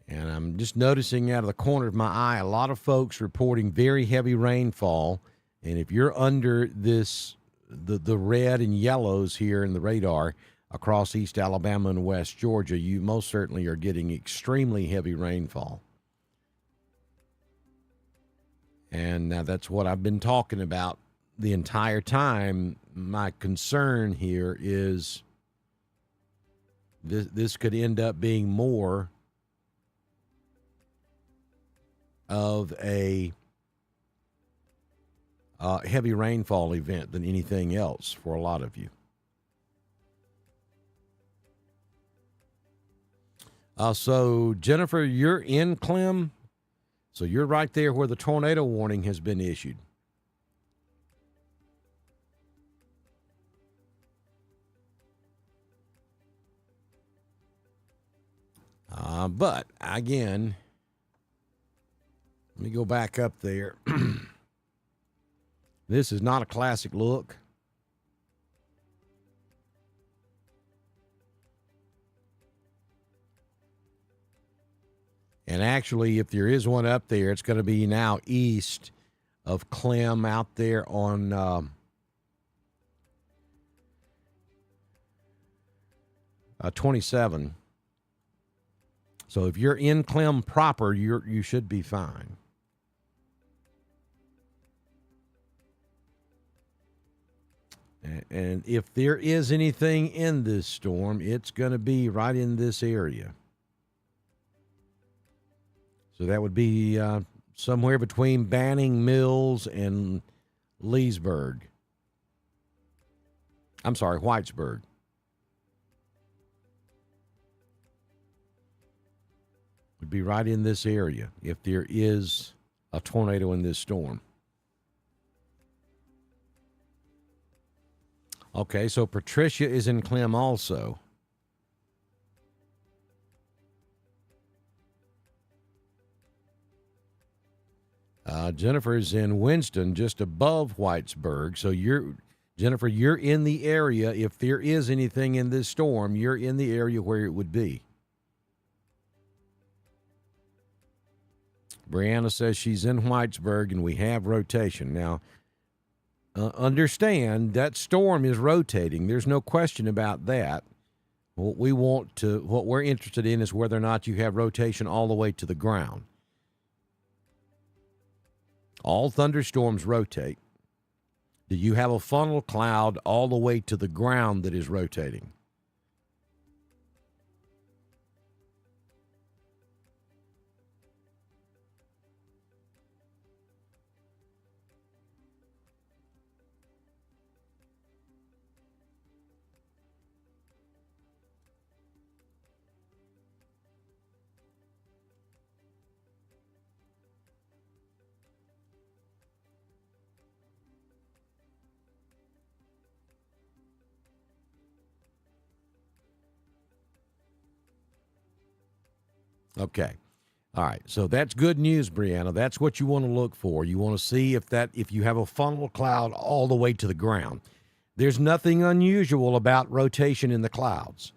And I'm just noticing out of the corner of my eye, a lot of folks reporting very heavy rainfall. And if you're under this, the red and yellows here in the radar across East Alabama and West Georgia, you most certainly are getting extremely heavy rainfall. And that's what I've been talking about the entire time. My concern here is this could end up being more of a heavy rainfall event than anything else for a lot of you. So, Jennifer, you're in Clem. So you're right there where the tornado warning has been issued. But, again, let me go back up there. This is not a classic look. And actually, if there is one up there, it's going to be now east of Clem out there on 27. So if you're in Clem proper, you should be fine. And if there is anything in this storm, it's going to be right in this area. So that would be somewhere between Banning Mills and Leesburg. I'm sorry, Whitesburg. Would be right in this area if there is a tornado in this storm. Okay, so Patricia is in Clem also. Jennifer's in Winston, just above Whitesburg. So Jennifer, you're in the area. If there is anything in this storm, you're in the area where it would be. Brianna says she's in Whitesburg and we have rotation. Now, understand that storm is rotating. There's no question about that. What we're interested in is whether or not you have rotation all the way to the ground. All thunderstorms rotate. Do you have a funnel cloud all the way to the ground that is rotating? Okay. All right. So that's good news, Brianna. That's what you want to look for. You want to see if you have a funnel cloud all the way to the ground. There's nothing unusual about rotation in the clouds.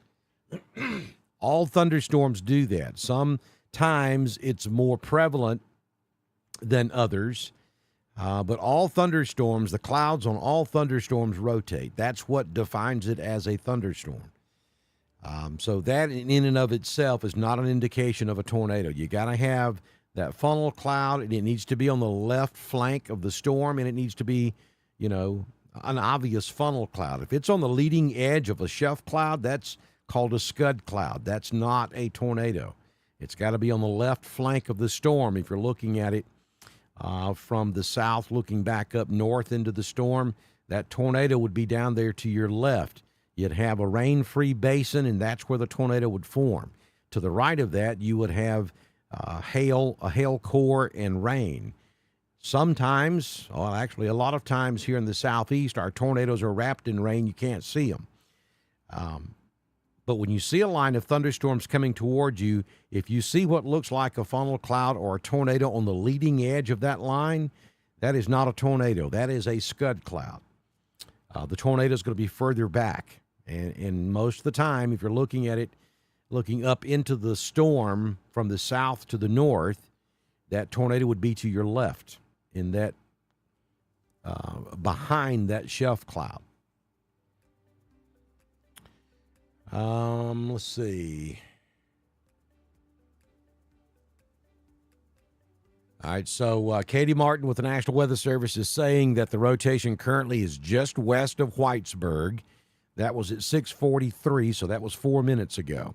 All thunderstorms do that. Sometimes it's more prevalent than others. But all thunderstorms, the clouds on all thunderstorms rotate. That's what defines it as a thunderstorm. So that in and of itself is not an indication of a tornado. You got to have that funnel cloud, and it needs to be on the left flank of the storm, and it needs to be, an obvious funnel cloud. If it's on the leading edge of a shelf cloud, that's called a scud cloud. That's not a tornado. It's got to be on the left flank of the storm. If you're looking at it from the south, looking back up north into the storm, that tornado would be down there to your left. You'd have a rain-free basin, and that's where the tornado would form. To the right of that, you would have a hail core, and rain. Sometimes, actually a lot of times here in the southeast, our tornadoes are wrapped in rain. You can't see them. But when you see a line of thunderstorms coming towards you, if you see what looks like a funnel cloud or a tornado on the leading edge of that line, that is not a tornado. That is a scud cloud. The tornado is going to be further back. And most of the time, if you're looking at it, looking up into the storm from the south to the north, that tornado would be to your left in that, behind that shelf cloud. Let's see. All right, so Katie Martin with the National Weather Service is saying that the rotation currently is just west of Whitesburg. That was at 6:43, so that was 4 minutes ago.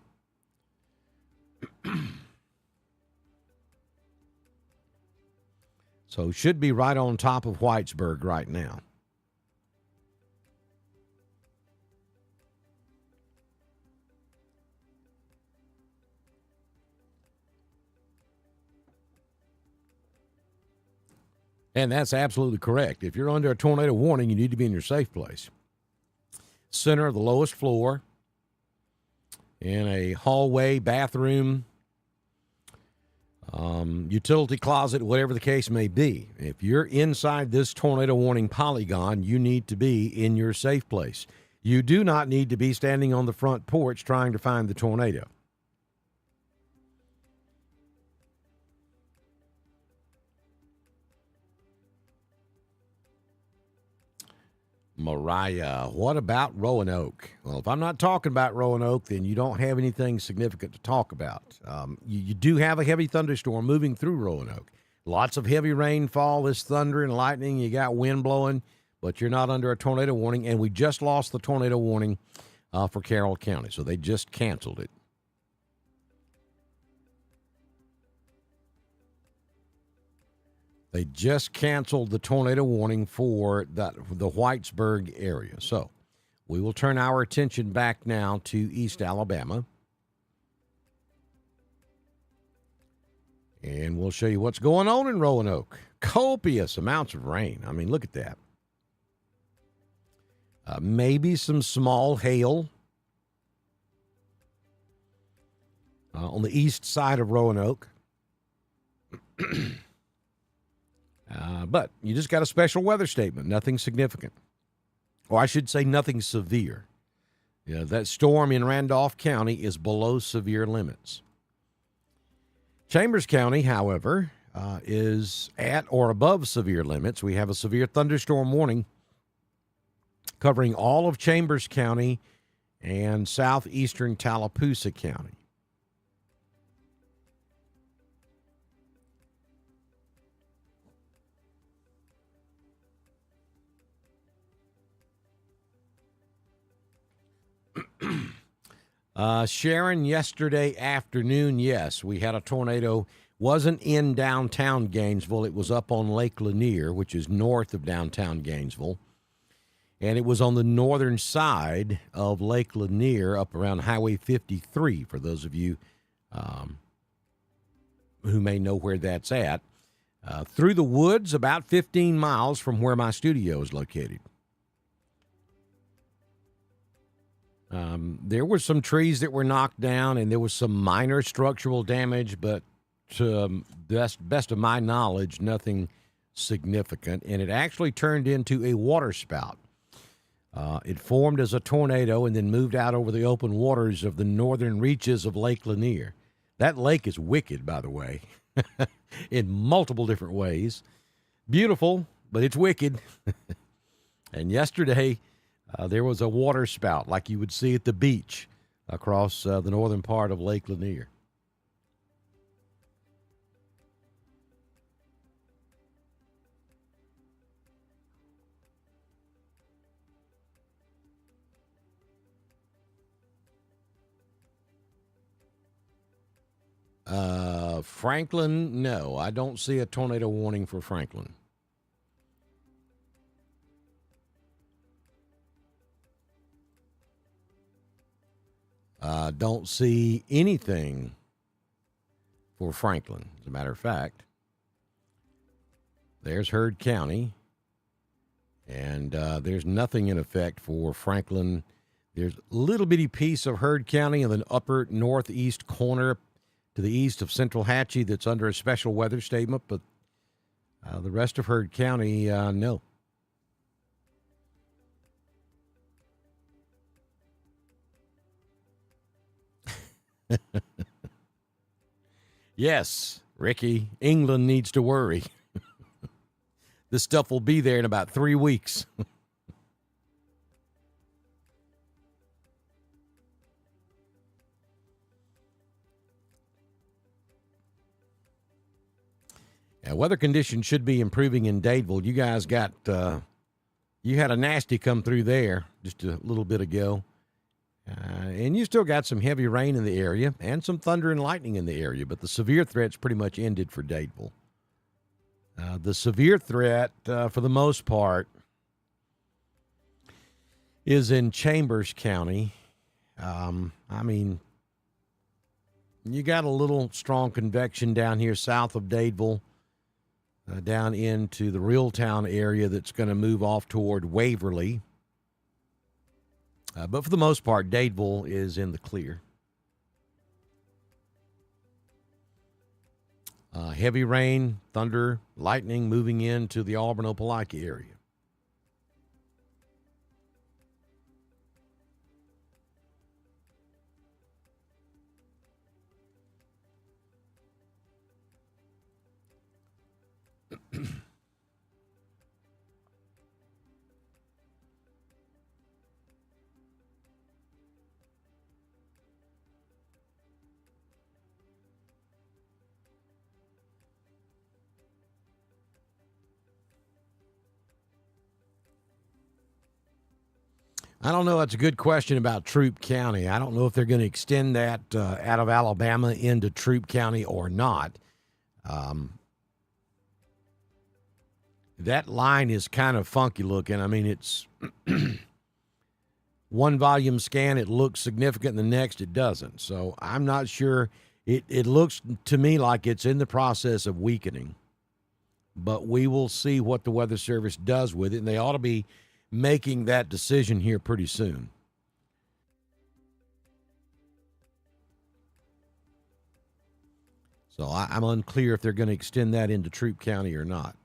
So should be right on top of Whitesburg right now. And that's absolutely correct. If you're under a tornado warning, you need to be in your safe place. Center of the lowest floor, in a hallway, bathroom, utility closet, whatever the case may be. If you're inside this tornado warning polygon, you need to be in your safe place. You do not need to be standing on the front porch trying to find the tornado. Mariah, what about Roanoke? Well, if I'm not talking about Roanoke, then you don't have anything significant to talk about. You do have a heavy thunderstorm moving through Roanoke. Lots of heavy rainfall, this thunder and lightning. You got wind blowing, but you're not under a tornado warning. And we just lost the tornado warning for Carroll County, so they just canceled it. They just canceled the tornado warning for the Whitesburg area. So we will turn our attention back now to East Alabama. And we'll show you what's going on in Roanoke. Copious amounts of rain. I mean, look at that. Maybe some small hail on the east side of Roanoke. But you just got a special weather statement, nothing significant. Or I should say nothing severe. Yeah, that storm in Randolph County is below severe limits. Chambers County, however, is at or above severe limits. We have a severe thunderstorm warning covering all of Chambers County and southeastern Tallapoosa County. Sharon, yesterday afternoon, yes, we had a tornado. Wasn't in downtown Gainesville. It was up on Lake Lanier, which is north of downtown Gainesville. And it was on the northern side of Lake Lanier, up around Highway 53, for those of you who may know where that's at. Through the woods, about 15 miles from where my studio is located. There were some trees that were knocked down, and there was some minor structural damage, but to best of my knowledge, nothing significant. And it actually turned into a water spout. It formed as a tornado and then moved out over the open waters of the northern reaches of Lake Lanier. That lake is wicked, by the way, in multiple different ways. Beautiful, but it's wicked. And yesterday, there was a water spout like you would see at the beach across the northern part of Lake Lanier. Franklin, no, I don't see a tornado warning for Franklin. Don't see anything for Franklin. As a matter of fact, there's Heard County, and there's nothing in effect for Franklin. There's a little bitty piece of Heard County in the upper northeast corner to the east of Central Hatchie that's under a special weather statement, but the rest of Heard County, no. Yes, Ricky, England needs to worry. This stuff will be there in about 3 weeks. Weather conditions should be improving in Dadeville. You guys got, you had a nasty come through there just a little bit ago. And you still got some heavy rain in the area and some thunder and lightning in the area, but the severe threat's pretty much ended for Dadeville. The severe threat, for the most part, is in Chambers County. I mean, you got a little strong convection down here south of Dadeville, down into the Reeltown area that's going to move off toward Waverly. But for the most part, Dadeville is in the clear. Heavy rain, thunder, lightning moving into the Auburn-Opelika area. I don't know. That's a good question about Troup County. I don't know if they're going to extend that out of Alabama into Troup County or not. That line is kind of funky looking. I mean, it's one volume scan, it looks significant, and the next it doesn't. So I'm not sure. It looks to me like it's in the process of weakening. But we will see what the Weather Service does with it, and they ought to be making that decision here pretty soon. So I'm unclear if they're going to extend that into Troup County or not.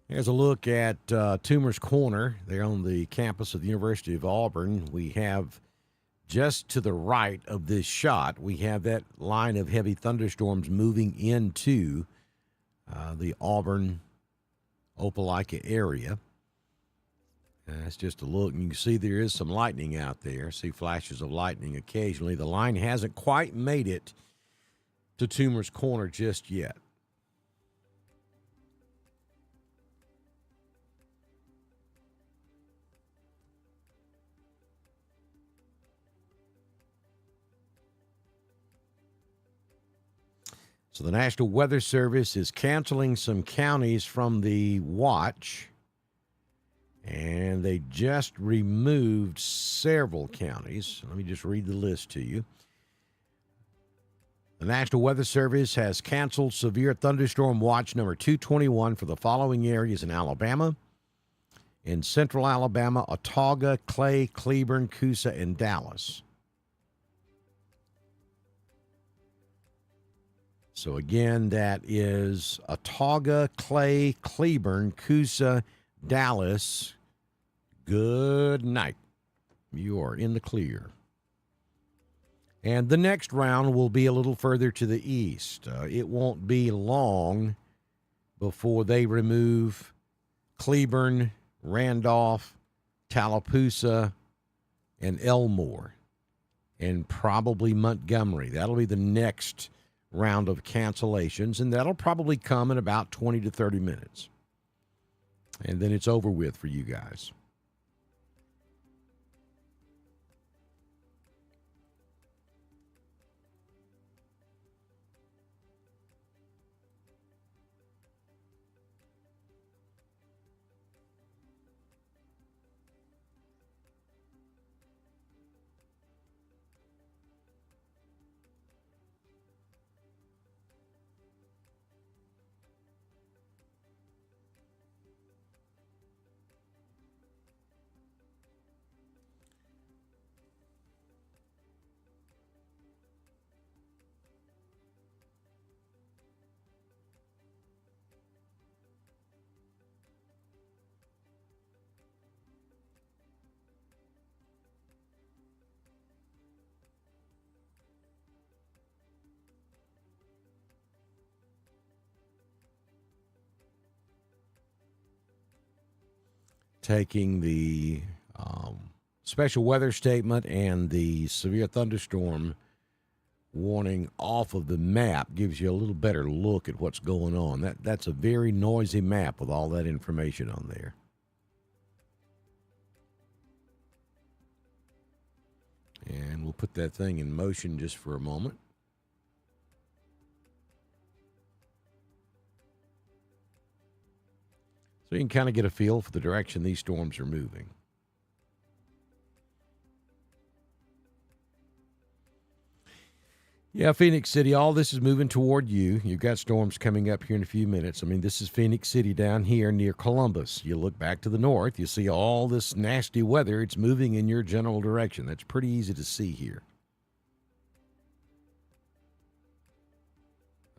Here's a look at Toomer's Corner. They're on the campus of the University of Auburn. We have just to the right of this shot, we have that line of heavy thunderstorms moving into the Auburn, Opelika area. That's just a look. And you can see there is some lightning out there. See flashes of lightning occasionally. The line hasn't quite made it to Toomer's Corner just yet. So the National Weather Service is canceling some counties from the watch, and they just removed several counties. Let me just read the list to you. The National Weather Service has canceled severe thunderstorm watch number 221 for the following areas in Alabama: in central Alabama, Autauga, Clay, Cleburne, Coosa, and Dallas. So again, that is Autauga, Clay, Cleburne, Coosa, Dallas. Good night. You are in the clear. And the next round will be a little further to the east. It won't be long before they remove Cleburne, Randolph, Tallapoosa, and Elmore, and probably Montgomery. That'll be the next round of cancellations, and that'll probably come in about 20 to 30 minutes. And then it's over with for you guys. Taking the special weather statement and the severe thunderstorm warning off of the map gives you a little better look at what's going on. That's a very noisy map with all that information on there. And we'll put that thing in motion just for a moment. So you can kind of get a feel for the direction these storms are moving. Yeah, Phoenix City, all this is moving toward you. You've got storms coming up here in a few minutes. I mean, this is Phoenix City down here near Columbus. You look back to the north, you see all this nasty weather. It's moving in your general direction. That's pretty easy to see here.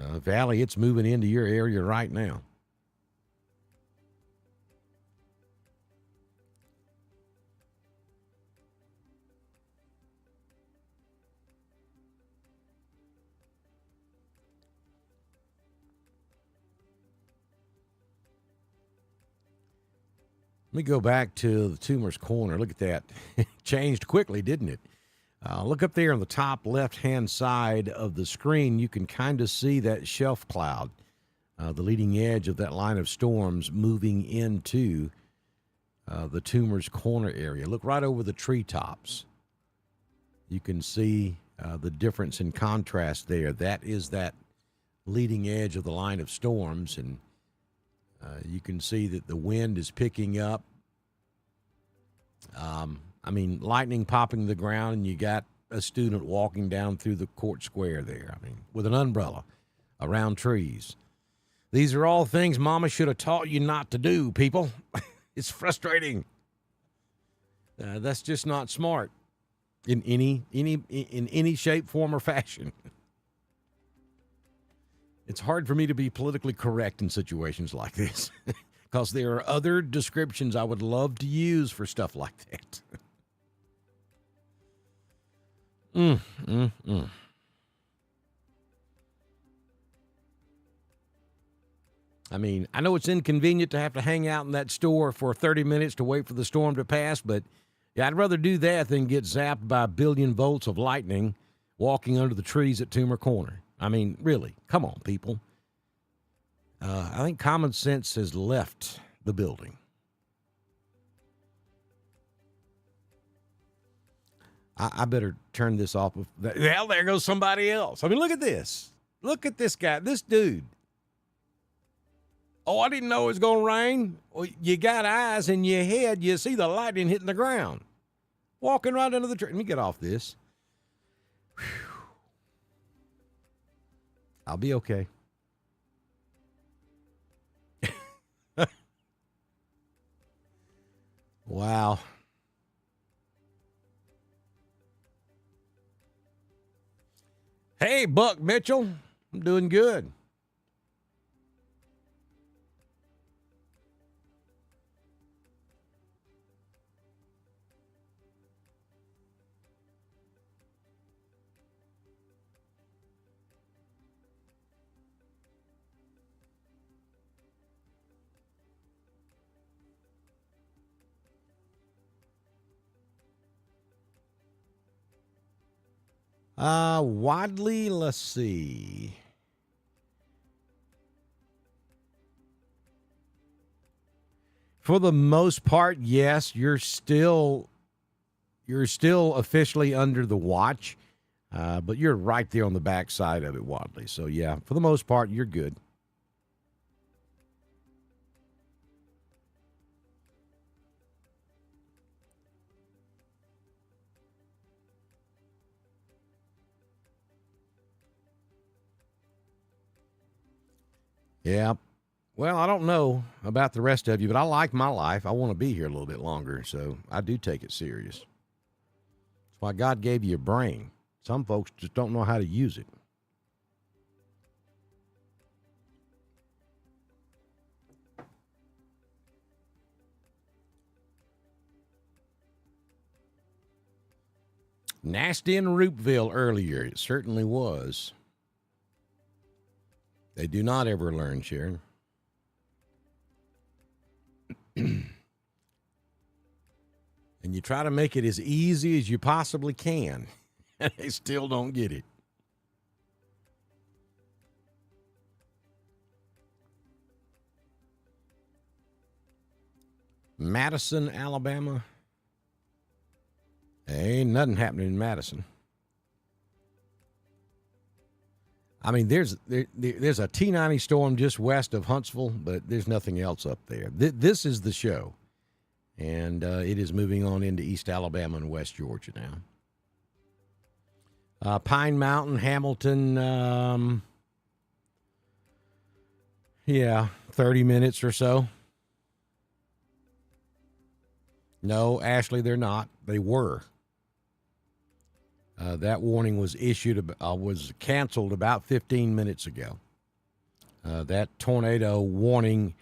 Valley, it's moving into your area right now. Let me go back to the Tumor's Corner. Look at that. Changed quickly, didn't it? Look up there on the top left-hand side of the screen. You can kind of see that shelf cloud, the leading edge of that line of storms moving into the Tumor's Corner area. Look right over the treetops. You can see the difference in contrast there. That is that leading edge of the line of storms, and you can see that the wind is picking up. Lightning popping the ground, and you got a student walking down through the court square there, with an umbrella around trees. These are all things Mama should have taught you not to do, people. It's frustrating. That's just not smart in any shape, form, or fashion. It's hard for me to be politically correct in situations like this because there are other descriptions I would love to use for stuff like that. I know it's inconvenient to have to hang out in that store for 30 minutes to wait for the storm to pass, but yeah, I'd rather do that than get zapped by a billion volts of lightning walking under the trees at Tumor Corner. Really, come on, people. I think common sense has left the building. I better turn this off. Well, there goes somebody else. Look at this. Look at this guy, this dude. Oh, I didn't know it was going to rain. Well, you got eyes in your head. You see the lightning hitting the ground. Walking right under the tree. Let me get off this. Whew. I'll be okay. Wow. Hey, Buck Mitchell. I'm doing good. Wadley, let's see. For the most part, yes, you're still officially under the watch, but you're right there on the backside of it, Wadley. So yeah, for the most part, you're good. Yeah. Well, I don't know about the rest of you, but I like my life. I want to be here a little bit longer, so I do take it serious. That's why God gave you a brain. Some folks just don't know how to use it. Nasty in Roopville earlier. It certainly was. They do not ever learn, Sharon. And you try to make it as easy as you possibly can, and they still don't get it. Madison, Alabama. Ain't nothing happening in Madison. There's a T90 storm just west of Huntsville, but there's nothing else up there. This is the show, and it is moving on into East Alabama and West Georgia now. Pine Mountain, Hamilton, 30 minutes or so. No, Ashley, they're not. They were. That warning was was canceled about 15 minutes ago. That tornado warning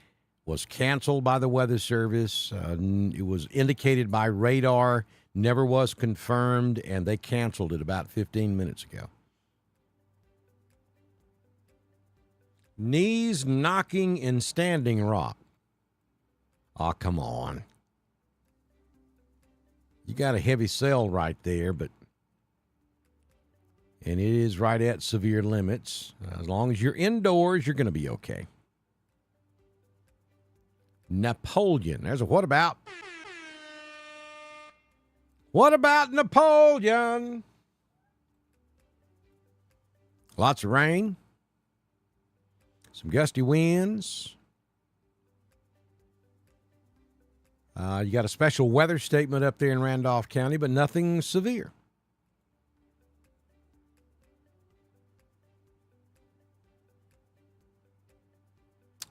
was canceled by the Weather Service. It was indicated by radar, never was confirmed, and they canceled it about 15 minutes ago. Knees knocking in Standing Rock. Oh, come on. You got a heavy cell right there, and it is right at severe limits. As long as you're indoors, you're going to be okay. Napoleon. There's a what about? What about Napoleon? Lots of rain. Some gusty winds. You got a special weather statement up there in Randolph County, but nothing severe.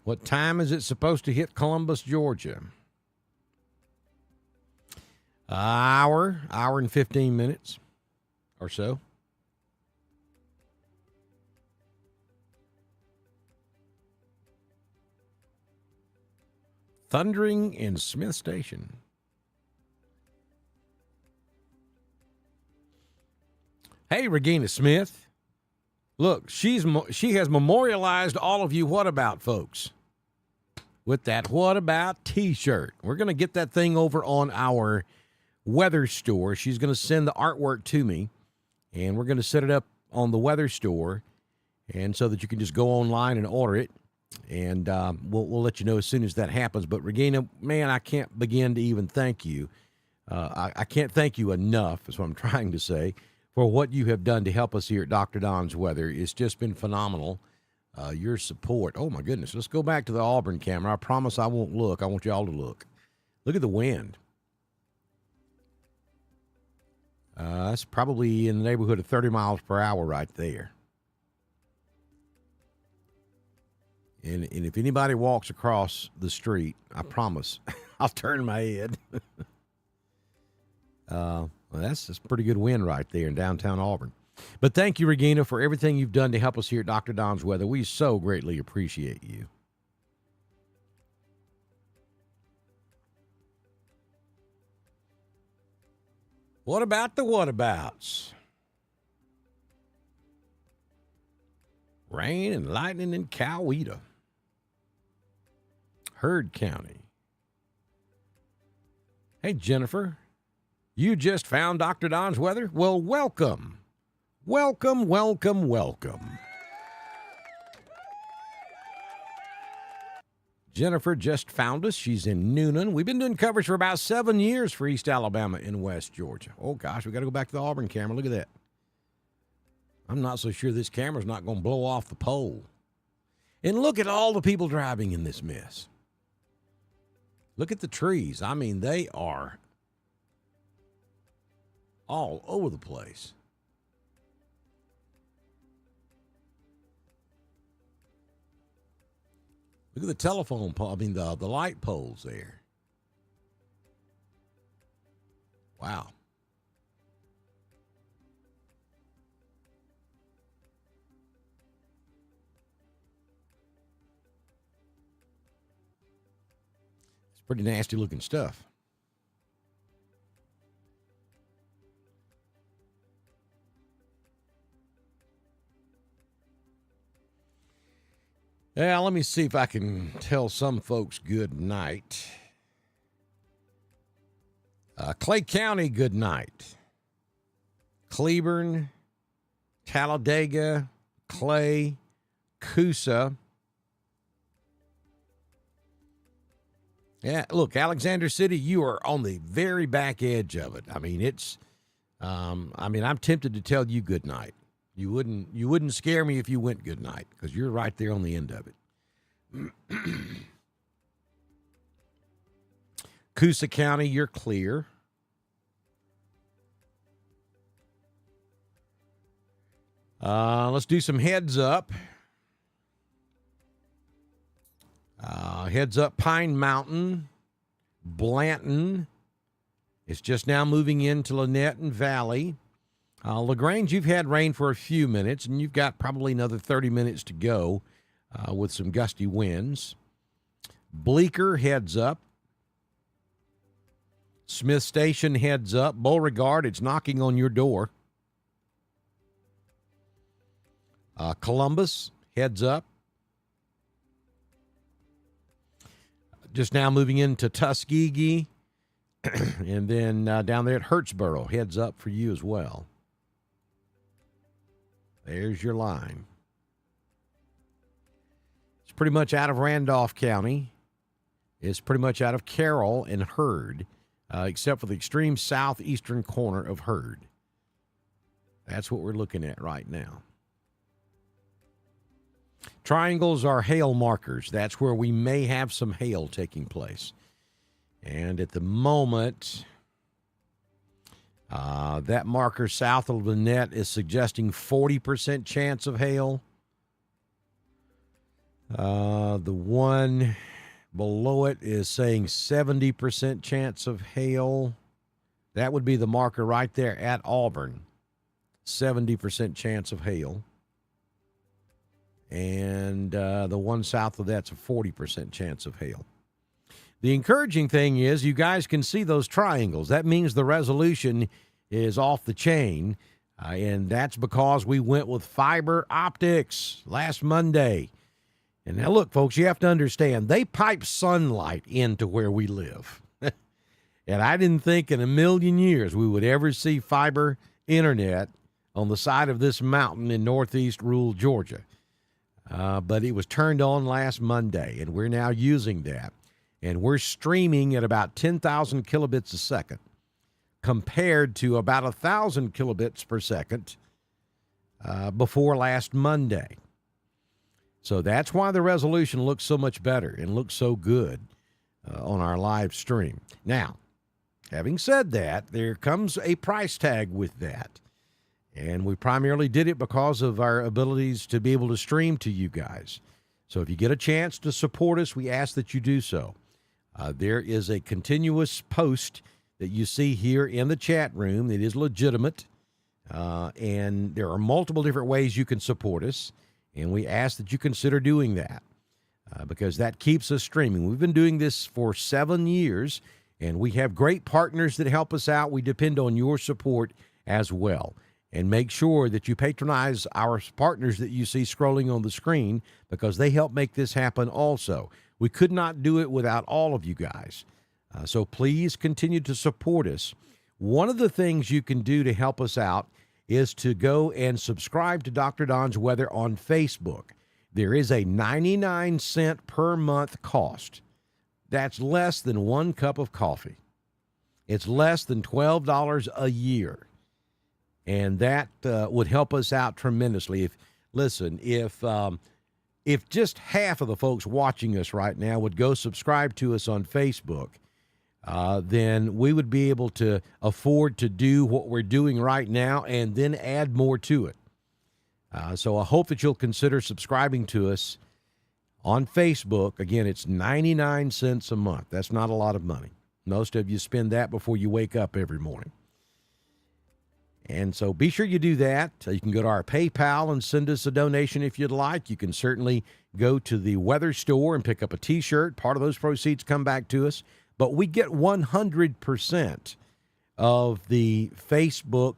What time is it supposed to hit Columbus, Georgia? Hour and 15 minutes or so. Thundering in Smith Station. Hey, Regina Smith. Look, she has memorialized all of you what about folks with that what about t-shirt. We're going to get that thing over on our weather store. She's going to send the artwork to me, and we're going to set it up on the weather store, and so that you can just go online and order it. And we'll let you know as soon as that happens. But, Regina, man, I can't begin to even thank you. I can't thank you enough, is what I'm trying to say, for what you have done to help us here at Dr. Don's Weather. It's just been phenomenal, your support. Oh, my goodness. Let's go back to the Auburn camera. I promise I won't look. I want you all to look. Look at the wind. That's probably in the neighborhood of 30 miles per hour right there. And if anybody walks across the street, I promise I'll turn my head. Well, that's pretty good wind right there in downtown Auburn. But thank you, Regina, for everything you've done to help us here at Dr. Don's Weather. We so greatly appreciate you. What about the whatabouts? Rain and lightning in Coweta. Heard County. Hey, Jennifer, you just found Dr. Don's Weather? Well, welcome. Welcome, welcome, welcome. Jennifer just found us. She's in Noonan. We've been doing coverage for about 7 years for East Alabama and West Georgia. Oh, gosh, we got to go back to the Auburn camera. Look at that. I'm not so sure this camera's not going to blow off the pole. And look at all the people driving in this mess. Look at the trees. I mean, they are all over the place. Look at the telephone pole. I mean, the light poles there. Wow. It's pretty nasty looking stuff. Yeah, let me see if I can tell some folks good night. Clay County, good night. Cleburne, Talladega, Clay, Coosa. Yeah, look, Alexander City, you are on the very back edge of it. I mean, I'm tempted to tell you good night. You wouldn't scare me if you went good night, because you're right there on the end of it. Coosa County, you're clear. Let's do some heads up. Heads up Pine Mountain, Blanton. It's just now moving into Lynette and Valley. LaGrange, you've had rain for a few minutes, and you've got probably another 30 minutes to go with some gusty winds. Bleecker, heads up. Smith Station, heads up. Beauregard, it's knocking on your door. Columbus, heads up. Just now moving into Tuskegee. And then down there at Hurtsboro, heads up for you as well. There's your line. It's pretty much out of Randolph County. It's pretty much out of Carroll and Heard, except for the extreme southeastern corner of Heard. That's what we're looking at right now. Triangles are hail markers. That's where we may have some hail taking place. And at the moment, that marker south of the net is suggesting 40% chance of hail. The one below it is saying 70% chance of hail. That would be the marker right there at Auburn. 70% chance of hail. And the one south of that's a 40% chance of hail. The encouraging thing is you guys can see those triangles. That means the resolution is off the chain, and that's because we went with fiber optics last Monday. And now, look, folks, you have to understand, they pipe sunlight into where we live. And I didn't think in a million years we would ever see fiber internet on the side of this mountain in northeast rural Georgia. But it was turned on last Monday, and we're now using that. And we're streaming at about 10,000 kilobits a second compared to about 1,000 kilobits per second before last Monday. So that's why the resolution looks so much better and looks so good on our live stream. Now, having said that, there comes a price tag with that. And we primarily did it because of our abilities to be able to stream to you guys. So if you get a chance to support us, we ask that you do so. There is a continuous post that you see here in the chat room that is legitimate, and there are multiple different ways you can support us, and we ask that you consider doing that because that keeps us streaming. We've been doing this for 7 years, and we have great partners that help us out. We depend on your support as well. And make sure that you patronize our partners that you see scrolling on the screen because they help make this happen also. We could not do it without all of you guys. So please continue to support us. One of the things you can do to help us out is to go and subscribe to Dr. Don's Weather on Facebook. There is a 99-cent per month cost. That's less than 1 cup of coffee. It's less than $12 a year. And that would help us out tremendously. If just half of the folks watching us right now would go subscribe to us on Facebook, then we would be able to afford to do what we're doing right now and then add more to it. So I hope that you'll consider subscribing to us on Facebook. Again, it's 99 cents a month. That's not a lot of money. Most of you spend that before you wake up every morning. And so be sure you do that. You can go to our PayPal and send us a donation if you'd like. You can certainly go to the weather store and pick up a T-shirt. Part of those proceeds come back to us. But we get 100% of the Facebook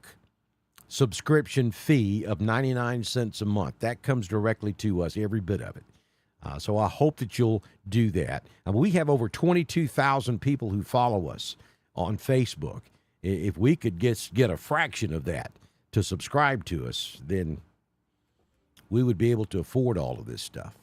subscription fee of 99 cents a month. That comes directly to us, every bit of it. So I hope that you'll do that. We have over 22,000 people who follow us on Facebook. If we could get a fraction of that to subscribe to us, then we would be able to afford all of this stuff.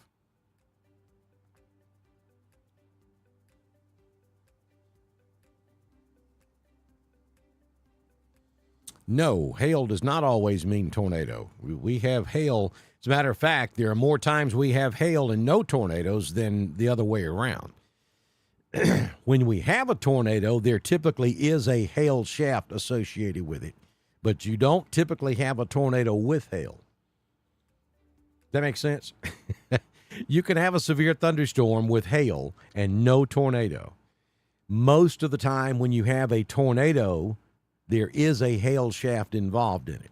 No, hail does not always mean tornado. We have hail. As a matter of fact, there are more times we have hail and no tornadoes than the other way around. When we have a tornado, there typically is a hail shaft associated with it, but you don't typically have a tornado with hail. That makes sense? You can have a severe thunderstorm with hail and no tornado. Most of the time when you have a tornado, there is a hail shaft involved in it.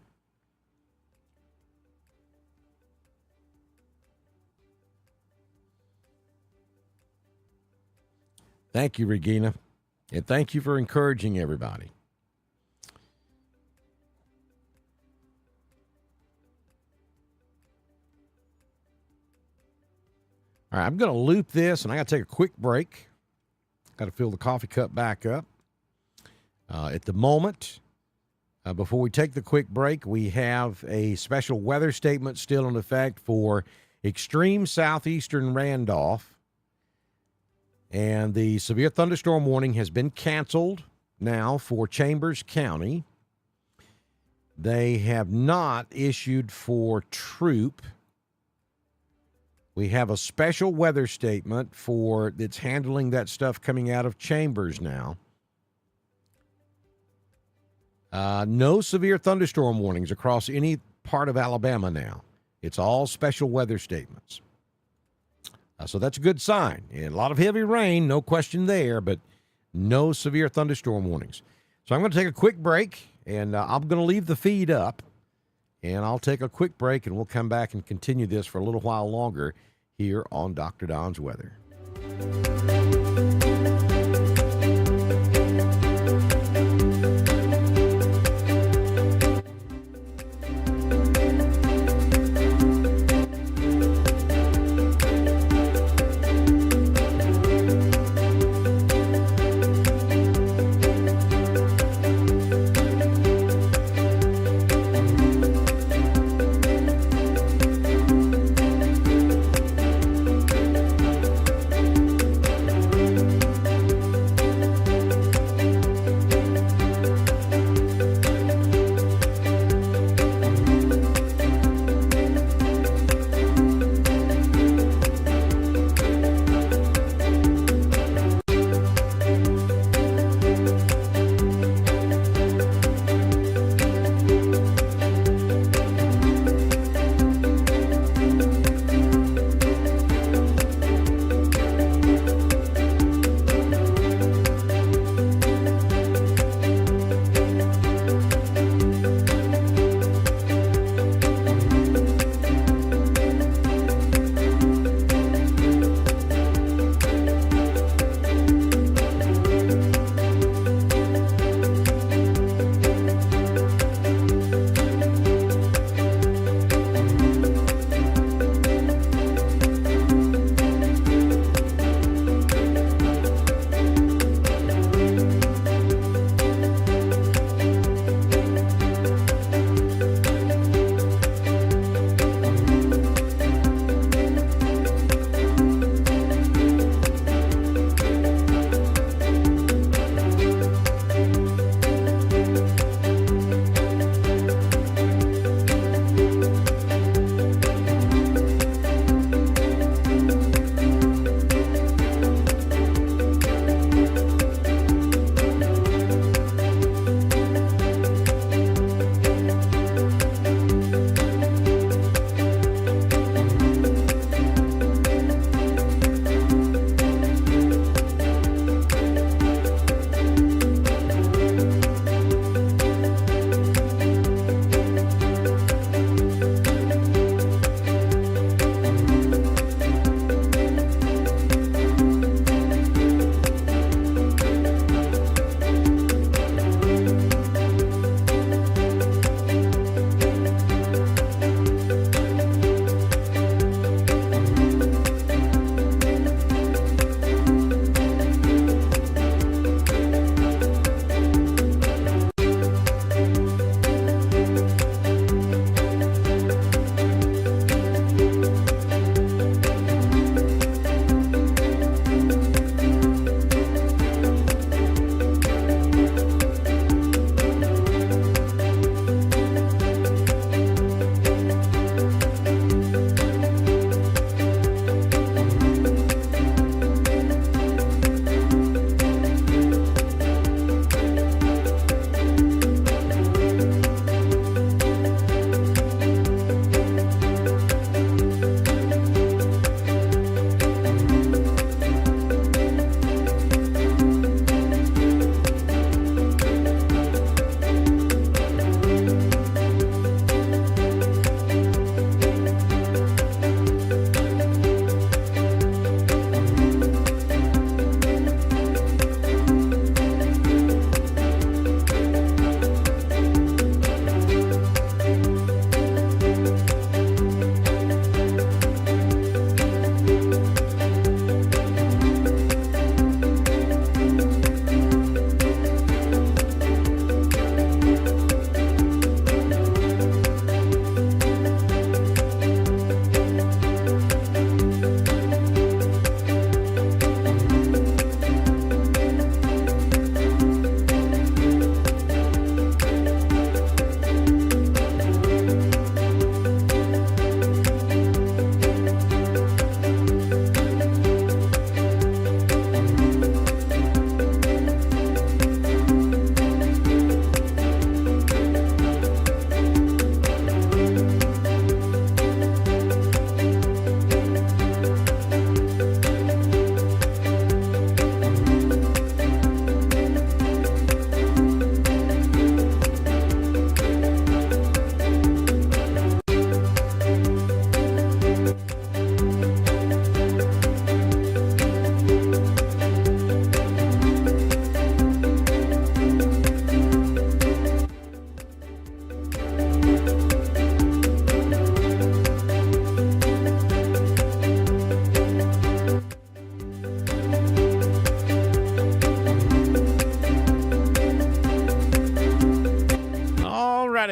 Thank you, Regina, and thank you for encouraging everybody. All right, I'm going to loop this, and I got to take a quick break. Got to fill the coffee cup back up. At the moment, before we take the quick break, we have a special weather statement still in effect for extreme southeastern Randolph. And the severe thunderstorm warning has been canceled now for Chambers County. They have not issued for Troop. We have a special weather statement for that's handling that stuff coming out of Chambers now. No severe thunderstorm warnings across any part of Alabama now. It's all special weather statements. So that's a good sign. And a lot of heavy rain, no question there, but no severe thunderstorm warnings. So I'm going to take a quick break, and I'm going to leave the feed up, and I'll take a quick break, and we'll come back and continue this for a little while longer here on Dr. Don's Weather.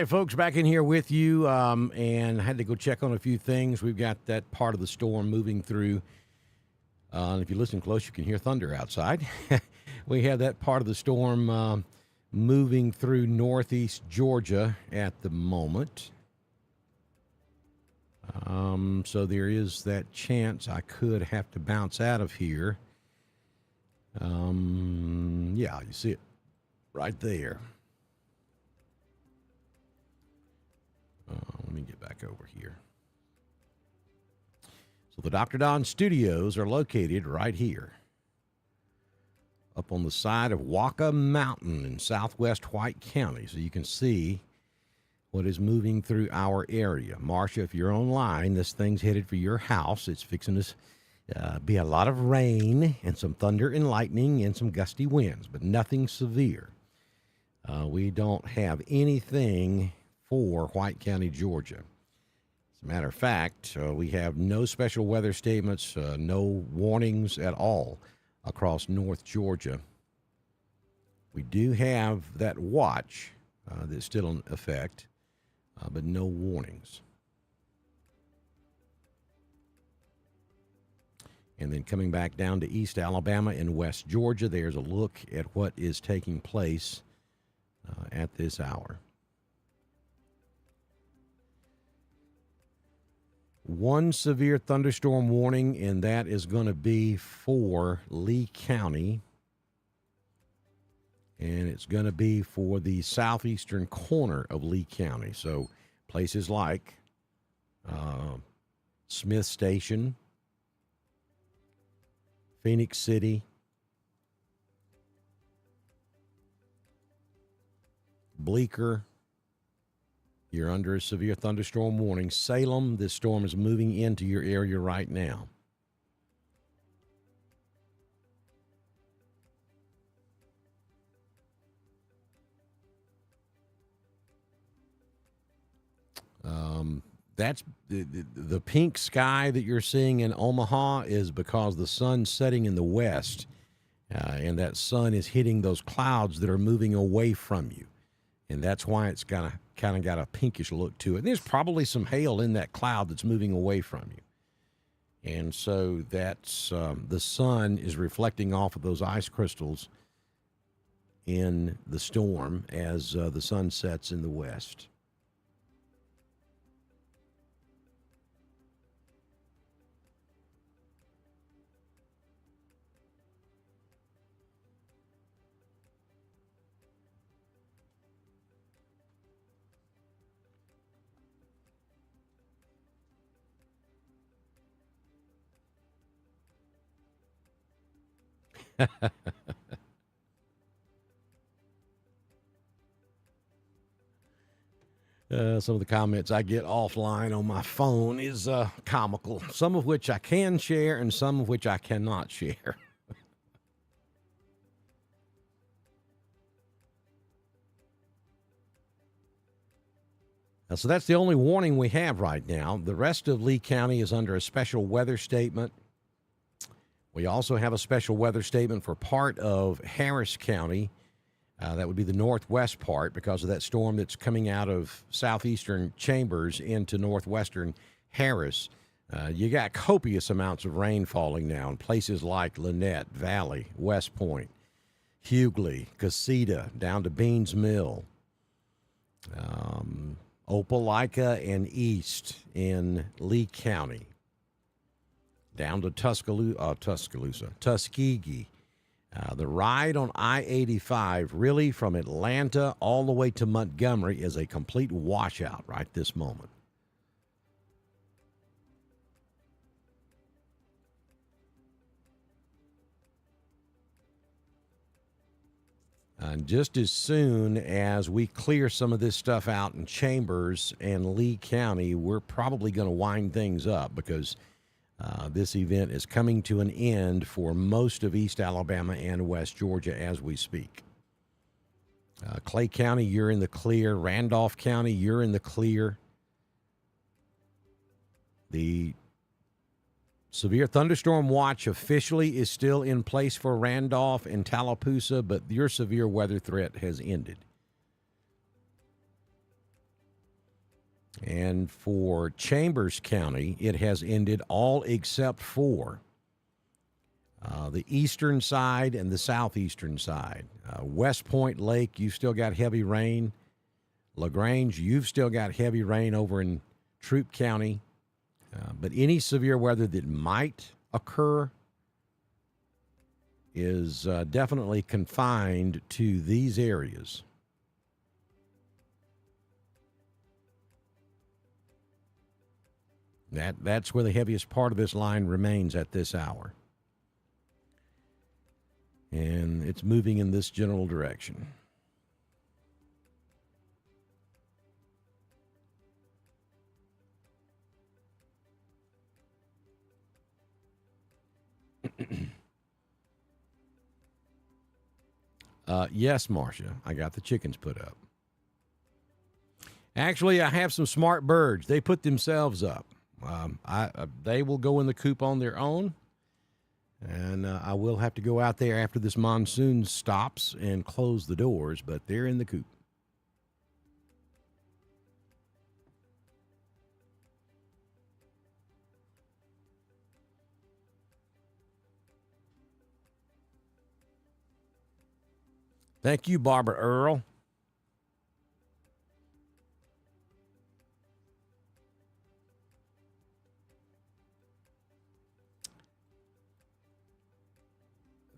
right, folks, back in here with you, and I had to go check on a few things. We've got that part of the storm moving through. And if you listen close, you can hear thunder outside. We have that part of the storm moving through northeast Georgia at the moment. So there is that chance I could have to bounce out of here. Yeah, you see it right there. Let me get back over here. So the Dr. Don studios are located right here, up on the side of Waka Mountain in southwest White County. So you can see what is moving through our area. Marcia, if you're online, this thing's headed for your house. It's fixing to be a lot of rain and some thunder and lightning and some gusty winds, but nothing severe. We don't have anything for White County, Georgia. As a matter of fact, we have no special weather statements, no warnings at all across North Georgia. We do have that watch that's still in effect, but no warnings. And then coming back down to East Alabama and West Georgia, there's a look at what is taking place at this hour. One severe thunderstorm warning, and that is going to be for Lee County. And it's going to be for the southeastern corner of Lee County. So places like Smith Station, Phoenix City, Bleecker, you're under a severe thunderstorm warning. Salem, this storm is moving into your area right now. That's the pink sky that you're seeing in Omaha is because the sun's setting in the west, and that sun is hitting those clouds that are moving away from you. And that's why it's kind of got a pinkish look to it. And there's probably some hail in that cloud that's moving away from you. And so that's the sun is reflecting off of those ice crystals in the storm as the sun sets in the west. Some of the comments I get offline on my phone is comical, some of which I can share and some of which I cannot share. So that's the only warning we have right now. The rest of Lee County is under a special weather statement. We also have a special weather statement for part of Harris County. That would be the northwest part because of that storm that's coming out of southeastern Chambers into northwestern Harris. You got copious amounts of rain falling now in places like Lynette Valley, West Point, Hughley, Casita, down to Beans Mill, Opelika and east in Lee County, down to Tuskegee. The ride on I-85, really from Atlanta all the way to Montgomery, is a complete washout right this moment. And just as soon as we clear some of this stuff out in Chambers and Lee County, we're probably going to wind things up because this event is coming to an end for most of East Alabama and West Georgia as we speak. Clay County, you're in the clear. Randolph County, you're in the clear. The severe thunderstorm watch officially is still in place for Randolph and Tallapoosa, but your severe weather threat has ended. And for Chambers County, it has ended all except for the eastern side and the southeastern side. West Point Lake, you've still got heavy rain. LaGrange, you've still got heavy rain over in Troup County. But any severe weather that might occur is definitely confined to these areas. That's where the heaviest part of this line remains at this hour. And it's moving in this general direction. Yes, Marcia, I got the chickens put up. Actually, I have some smart birds. They put themselves up. They will go in the coop on their own, and I will have to go out there after this monsoon stops and close the doors, but they're in the coop. Thank you, Barbara Earl.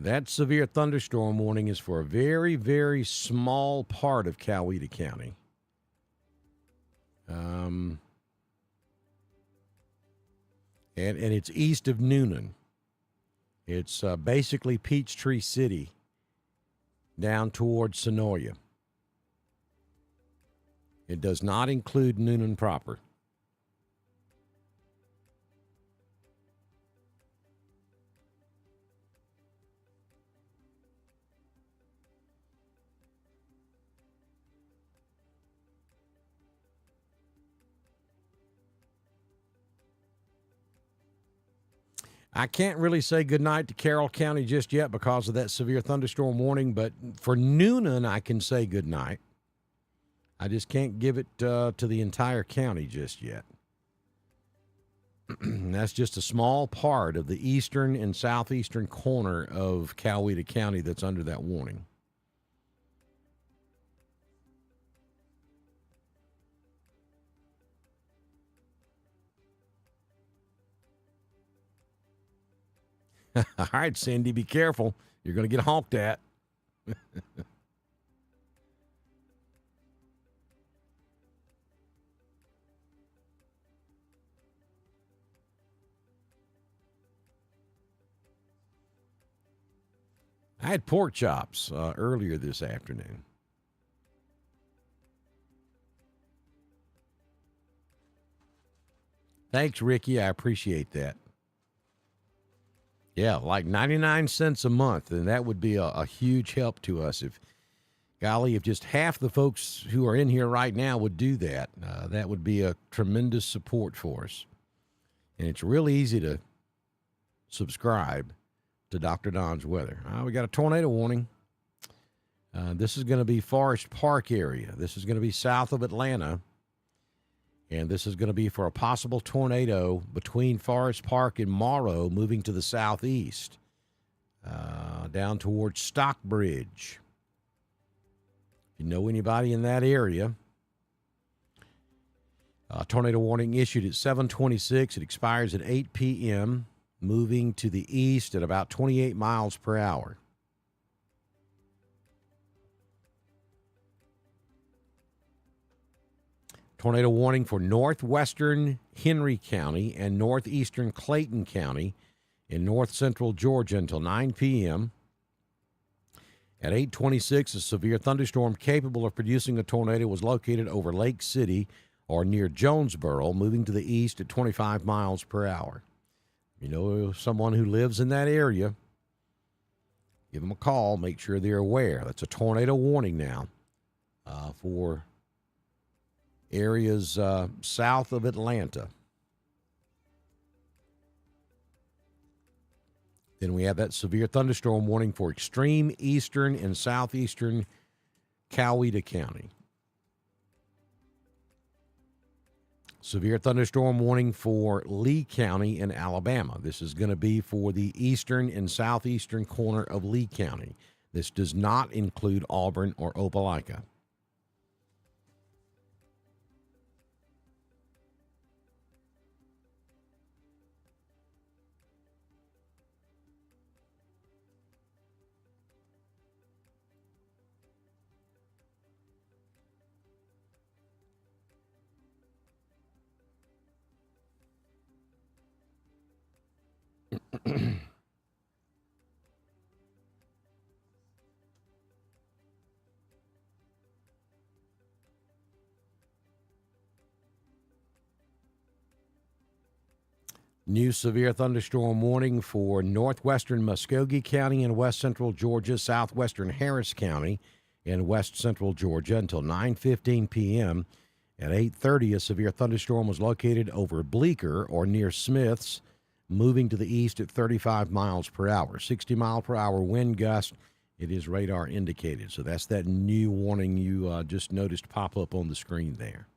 That severe thunderstorm warning is for a very, very small part of Coweta County. And it's east of Noonan. It's basically Peachtree City down towards Sonoya. It does not include Noonan proper. I can't really say goodnight to Carroll County just yet because of that severe thunderstorm warning, but for Noonan, I can say goodnight. I just can't give it to the entire county just yet. That's just a small part of the eastern and southeastern corner of Coweta County that's under that warning. All right, Cindy, be careful. You're going to get honked at. I had pork chops earlier this afternoon. Thanks, Ricky. I appreciate that. Yeah, like 99 cents a month, and that would be a huge help to us. If just half the folks who are in here right now would do that, that would be a tremendous support for us. And it's really easy to subscribe to Dr. Don's weather. We got a tornado warning. This is going to be Forest Park area. This is going to be south of Atlanta. And this is going to be for a possible tornado between Forest Park and Morrow, moving to the southeast, down towards Stockbridge. If you know anybody in that area, tornado warning issued at 7:26. It expires at 8 p.m., moving to the east at about 28 miles per hour. Tornado warning for northwestern Henry County and northeastern Clayton County in north central Georgia until 9 p.m. At 8:26, a severe thunderstorm capable of producing a tornado was located over Lake City or near Jonesboro, moving to the east at 25 miles per hour. You know someone who lives in that area, give them a call, make sure they're aware. That's a tornado warning now for areas south of Atlanta. Then we have that severe thunderstorm warning for extreme eastern and southeastern Coweta County. Severe thunderstorm warning for Lee County in Alabama. This is going to be for the eastern and southeastern corner of Lee County. This does not include Auburn or Opelika. New severe thunderstorm warning for northwestern Muskogee County and west central Georgia, southwestern Harris County and west central Georgia until 9:15 p.m. At 8:30, a severe thunderstorm was located over Bleecker or near Smiths, moving to the east at 35 miles per hour. 60-mile-per-hour wind gust. It is radar indicated. So that's that new warning you just noticed pop up on the screen there.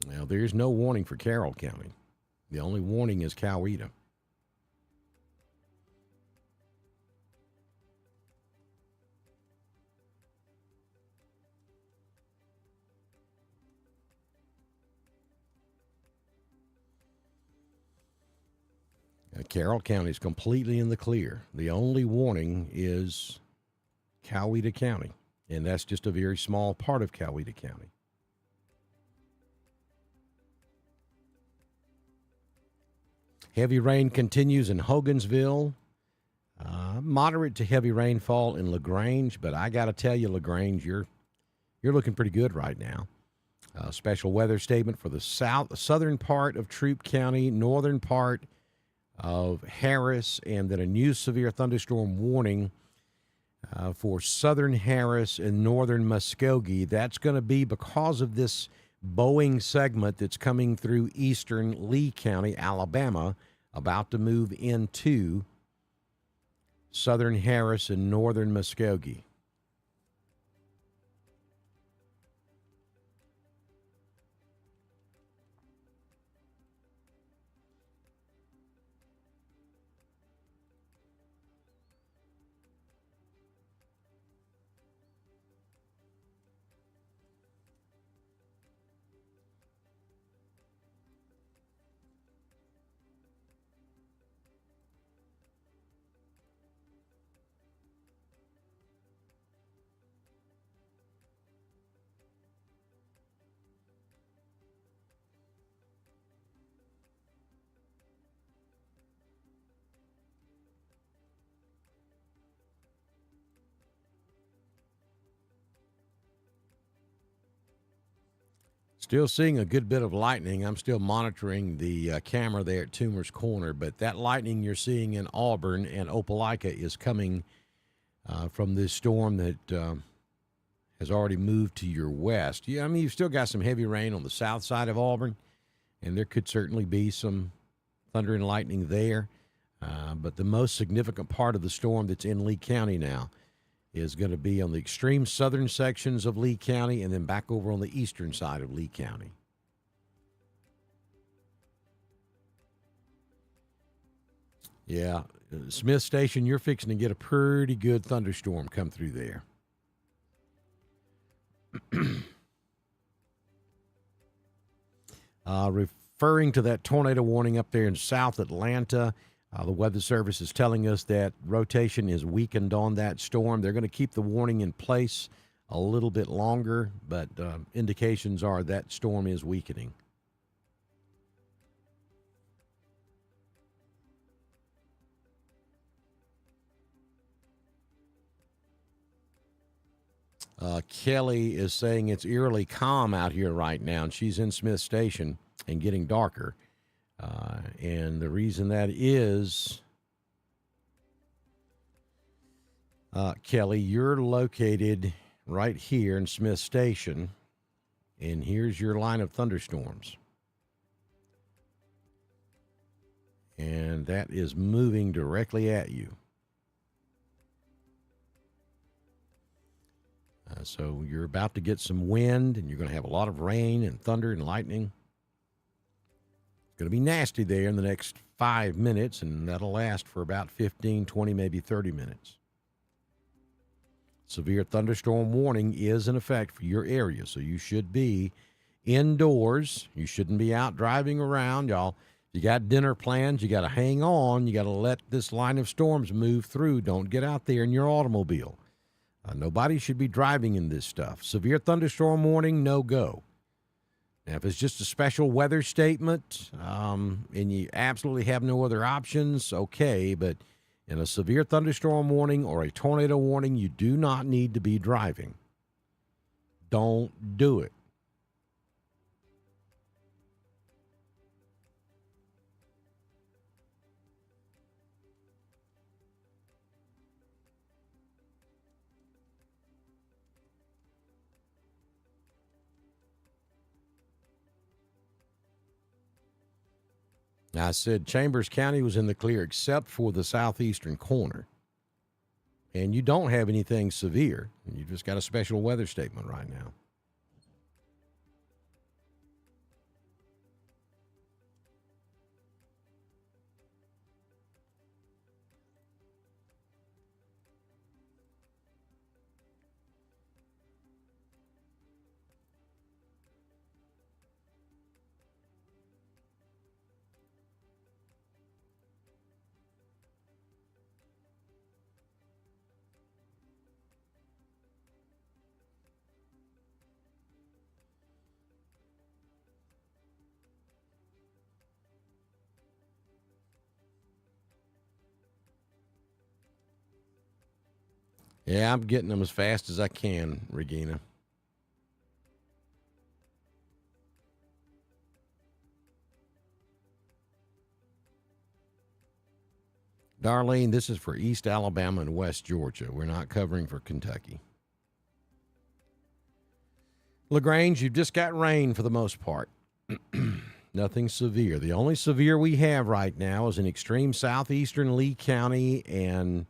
Now, there's no warning for Carroll County. The only warning is Coweta. Carroll County is completely in the clear. The only warning is Coweta County, and that's just a very small part of Coweta County. Heavy rain continues in Hogansville. Moderate to heavy rainfall in LaGrange, but I got to tell you, LaGrange, you're looking pretty good right now. Special weather statement for the southern part of Troup County, northern part of Harris, and then a new severe thunderstorm warning for southern Harris and northern Muskogee. That's going to be because of this Boeing segment that's coming through eastern Lee County, Alabama, about to move into southern Harris and northern Muskogee. Still seeing a good bit of lightning. I'm still monitoring the camera there at Toomer's Corner, but that lightning you're seeing in Auburn and Opelika is coming from this storm that has already moved to your west. Yeah, I mean, you've still got some heavy rain on the south side of Auburn, and there could certainly be some thunder and lightning there. But the most significant part of the storm that's in Lee County now is going to be on the extreme southern sections of Lee County and then back over on the eastern side of Lee County. Yeah, Smith Station, you're fixing to get a pretty good thunderstorm come through there. Referring to that tornado warning up there in South Atlanta, the Weather Service is telling us that rotation is weakened on that storm. They're going to keep the warning in place a little bit longer, but indications are that storm is weakening. Kelly is saying it's eerily calm out here right now, and she's in Smith Station and getting darker. And the reason that is, Kelly, you're located right here in Smith Station, and here's your line of thunderstorms. And that is moving directly at you. So you're about to get some wind, and you're going to have a lot of rain and thunder and lightning. It's going to be nasty there in the next 5 minutes, and that'll last for about 15, 20, maybe 30 minutes. Severe thunderstorm warning is in effect for your area, so you should be indoors. You shouldn't be out driving around, y'all. If you got dinner plans, you got to hang on. You got to let this line of storms move through. Don't get out there in your automobile. Nobody should be driving in this stuff. Severe thunderstorm warning, no go. Now, if it's just a special weather statement and you absolutely have no other options, okay. But in a severe thunderstorm warning or a tornado warning, you do not need to be driving. Don't do it. I said Chambers County was in the clear except for the southeastern corner. And you don't have anything severe. You just got a special weather statement right now. Yeah, I'm getting them as fast as I can, Regina. Darlene, this is for East Alabama and West Georgia. We're not covering for Kentucky. LaGrange, you've just got rain for the most part. Nothing severe. The only severe we have right now is in extreme southeastern Lee County and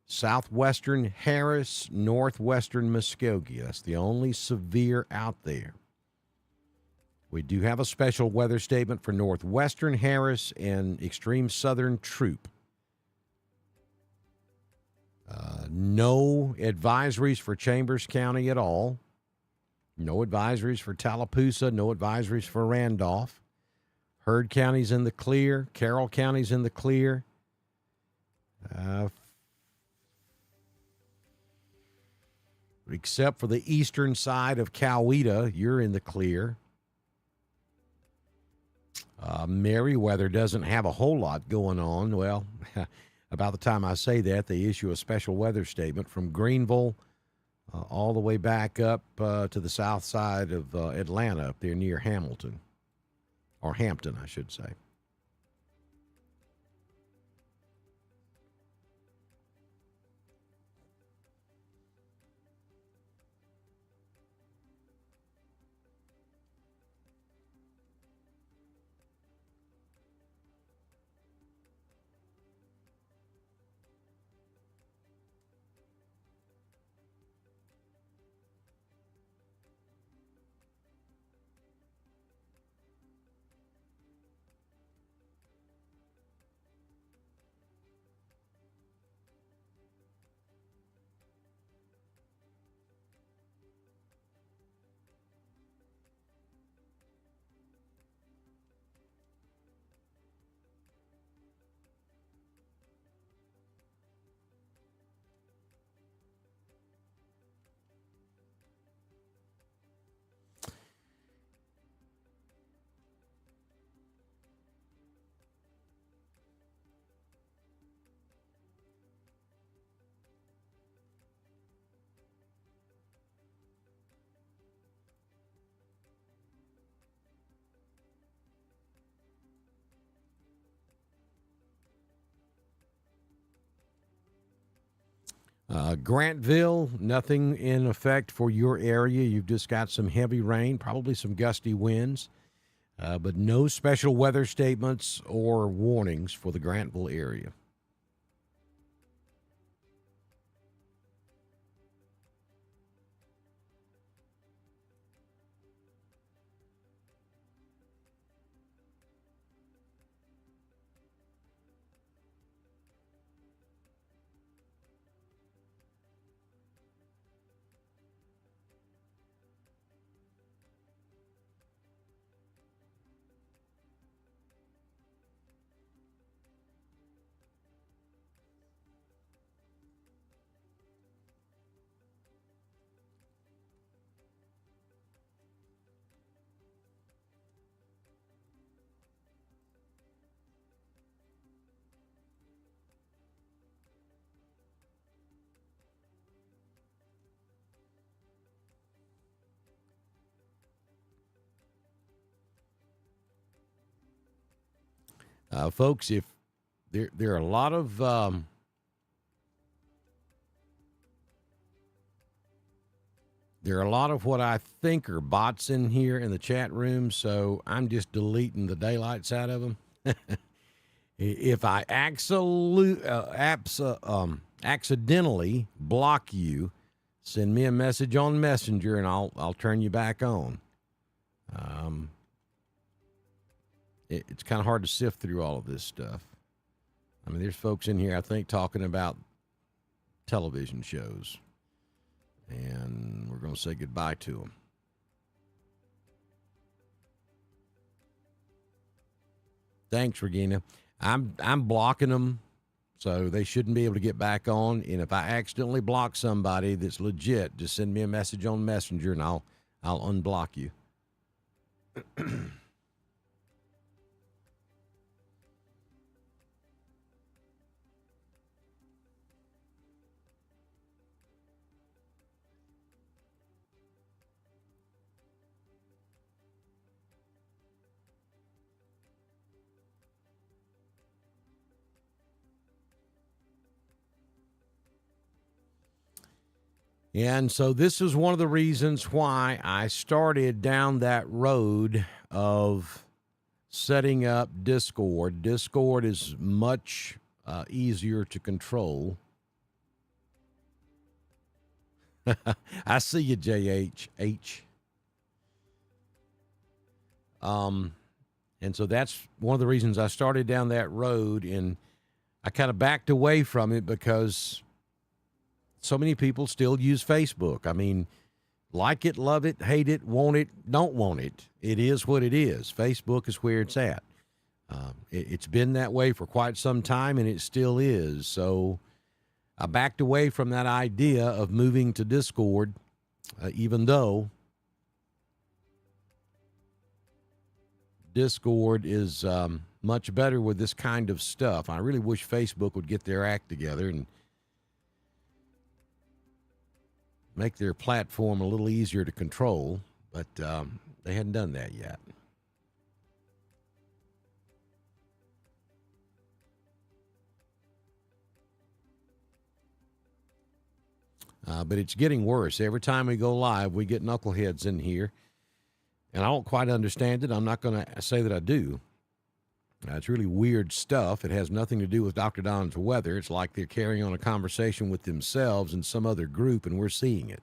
southwestern Harris, northwestern Muskogee. That's the only severe out there. We do have a special weather statement for northwestern Harris and extreme southern Troop. No advisories for Chambers County at all. No advisories for Tallapoosa. No advisories for Randolph. Heard County's in the clear. Carroll County's in the clear. Except for the eastern side of Coweta, you're in the clear. Meriwether doesn't have a whole lot going on. Well, about the time I say that, they issue a special weather statement from Greenville all the way back up to the south side of Atlanta, up there near Hamilton. Or Hampton, I should say. Grantville, nothing in effect for your area. You've just got some heavy rain, probably some gusty winds, but no special weather statements or warnings for the Grantville area. Folks, if there are a lot of what I think are bots in here in the chat room, so I'm just deleting the daylights out of them. If I accidentally block you, send me a message on Messenger, and I'll turn you back on. It's kind of hard to sift through all of this stuff. I mean, there's folks in here, I think, talking about television shows, and we're going to say goodbye to them. Thanks, Regina. I'm blocking them, so they shouldn't be able to get back on. And if I accidentally block somebody that's legit, just send me a message on Messenger, and I'll unblock you. And so this is one of the reasons why I started down that road of setting up Discord. Discord is much easier to control. I see you, JHH. And so that's one of the reasons I started down that road, and I kind of backed away from it because so many people still use Facebook. I mean, like it, love it, hate it, want it, don't want it. It is what it is. Facebook is where it's at. It's been that way for quite some time, and it still is. So I backed away from that idea of moving to Discord, even though Discord is much better with this kind of stuff. I really wish Facebook would get their act together and make their platform a little easier to control, but they hadn't done that yet. But it's getting worse. Every time we go live, we get knuckleheads in here, and I don't quite understand it. I'm not going to say that I do. It's really weird stuff. It has nothing to do with Dr. Don's weather. It's like they're carrying on a conversation with themselves and some other group, and we're seeing it.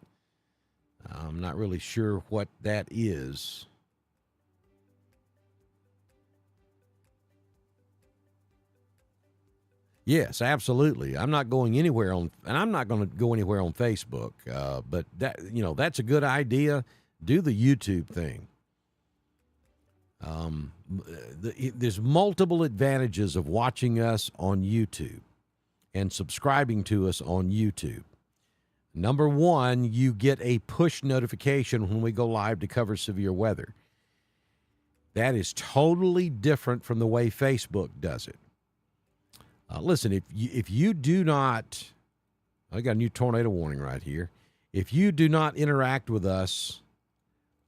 I'm not really sure what that is. Yes, absolutely. I'm not going anywhere and I'm not going to go anywhere on Facebook. But that's a good idea. Do the YouTube thing. There's multiple advantages of watching us on YouTube and subscribing to us on YouTube. Number one, you get a push notification when we go live to cover severe weather. That is totally different from the way Facebook does it. Listen, if you do not, I got a new tornado warning right here. If you do not interact with us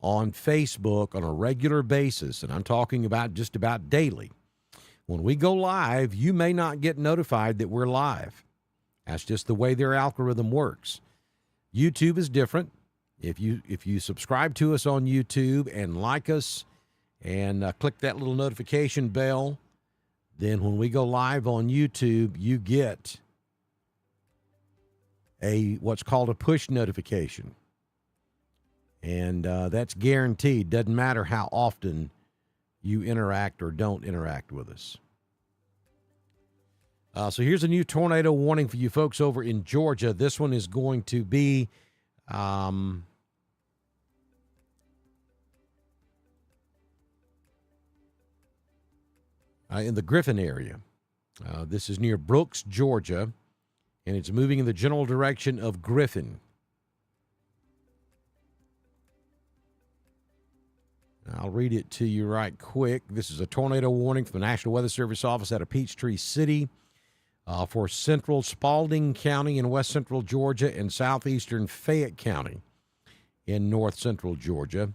on Facebook on a regular basis, and I'm talking about just about daily, when we go live, you may not get notified that we're live. That's just the way their algorithm works. YouTube is different. If you subscribe to us on YouTube and like us and click that little notification bell, then when we go live on YouTube, you get what's called a push notification. And that's guaranteed. Doesn't matter how often you interact or don't interact with us. So here's a new tornado warning for you folks over in Georgia. This one is going to be in the Griffin area. This is near Brooks, Georgia, and it's moving in the general direction of Griffin. I'll read it to you right quick. This is a tornado warning from the National Weather Service office out of Peachtree City for central Spalding County in west central Georgia and southeastern Fayette County in north central Georgia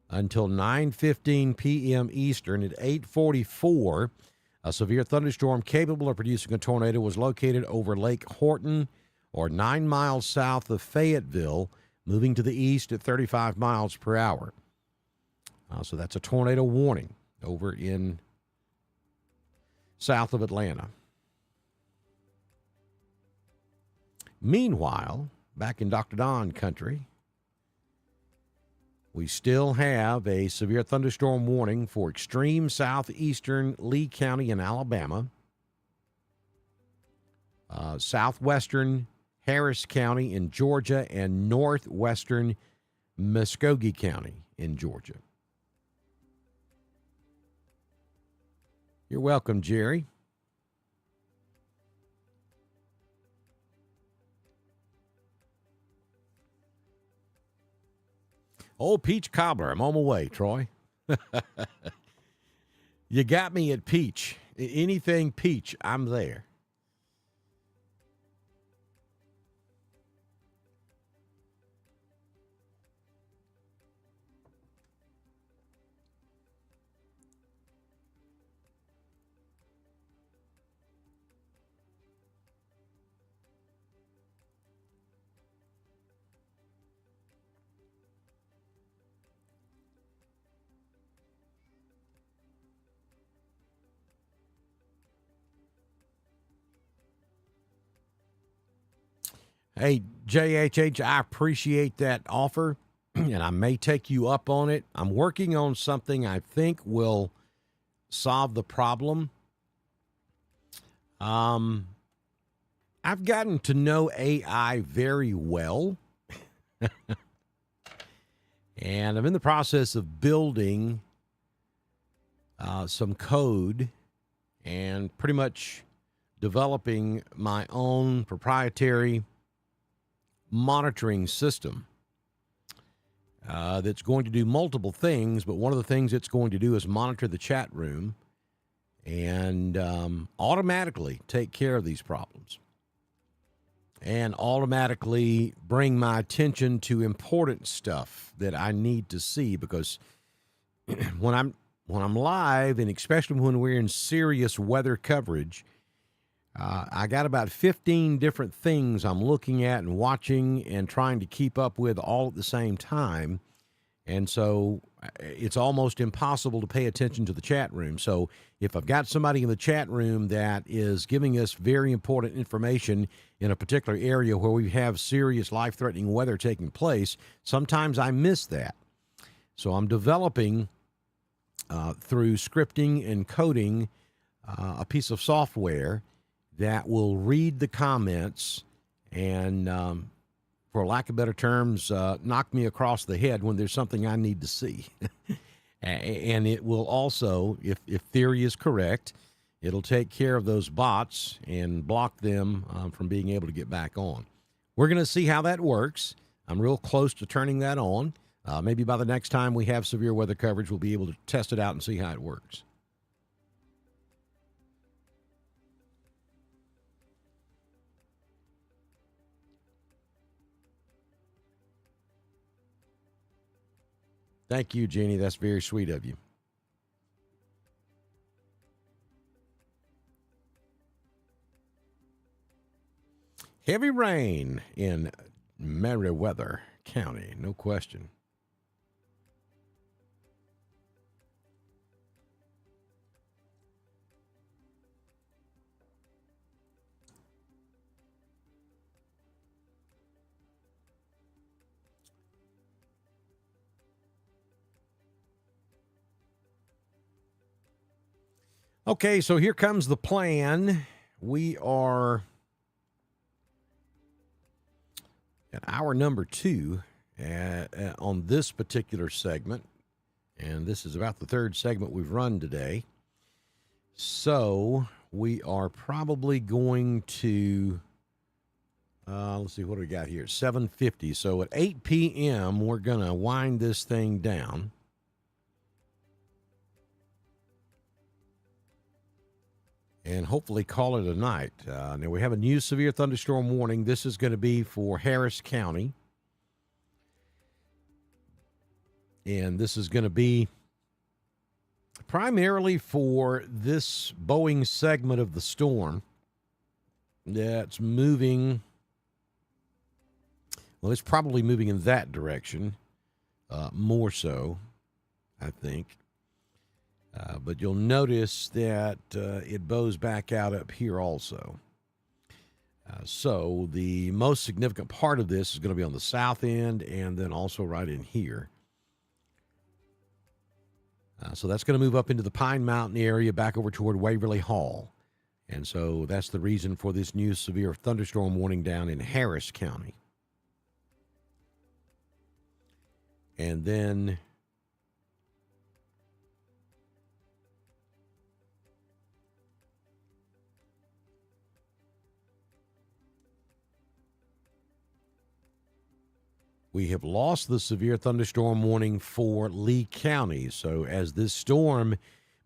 until 9:15 p.m. Eastern. At 8:44, a severe thunderstorm capable of producing a tornado was located over Lake Horton, or 9 miles south of Fayetteville, moving to the east at 35 miles per hour. So that's a tornado warning over in south of Atlanta. Meanwhile, back in Dr. Don country, we still have a severe thunderstorm warning for extreme southeastern Lee County in Alabama, southwestern Harris County in Georgia, and northwestern Muskogee County in Georgia. You're welcome, Jerry. Oh, peach cobbler. I'm on my way, Troy. You got me at peach. Anything peach, I'm there. Hey, JHH, I appreciate that offer, and I may take you up on it. I'm working on something I think will solve the problem. I've gotten to know AI very well, and I'm in the process of building some code and pretty much developing my own proprietary monitoring system that's going to do multiple things, but one of the things it's going to do is monitor the chat room and automatically take care of these problems and automatically bring my attention to important stuff that I need to see, because when I'm live, and especially when we're in serious weather coverage, I got about 15 different things I'm looking at and watching and trying to keep up with all at the same time. And so it's almost impossible to pay attention to the chat room. So if I've got somebody in the chat room that is giving us very important information in a particular area where we have serious life-threatening weather taking place, sometimes I miss that. So I'm developing through scripting and coding a piece of software that will read the comments and, for lack of better terms, knock me across the head when there's something I need to see. And it will also, if theory is correct, it'll take care of those bots and block them from being able to get back on. We're going to see how that works. I'm real close to turning that on. Maybe by the next time we have severe weather coverage, we'll be able to test it out and see how it works. Thank you, Jeannie. That's very sweet of you. Heavy rain in Meriwether County, no question. Okay, so here comes the plan. We are at hour number 2 on this particular segment, and this is about the third segment we've run today. So we are probably going to, let's see, what do we got here? 7:50. So at 8 p.m., we're going to wind this thing down. And hopefully call it a night. Now, we have a new severe thunderstorm warning. This is going to be for Harris County. And this is going to be primarily for this Boeing segment of the storm that's moving. Well, it's probably moving in that direction more so, I think. But you'll notice that it bows back out up here also. So the most significant part of this is going to be on the south end and then also right in here. So that's going to move up into the Pine Mountain area back over toward Waverly Hall. And so that's the reason for this new severe thunderstorm warning down in Harris County. And then we have lost the severe thunderstorm warning for Lee County. So as this storm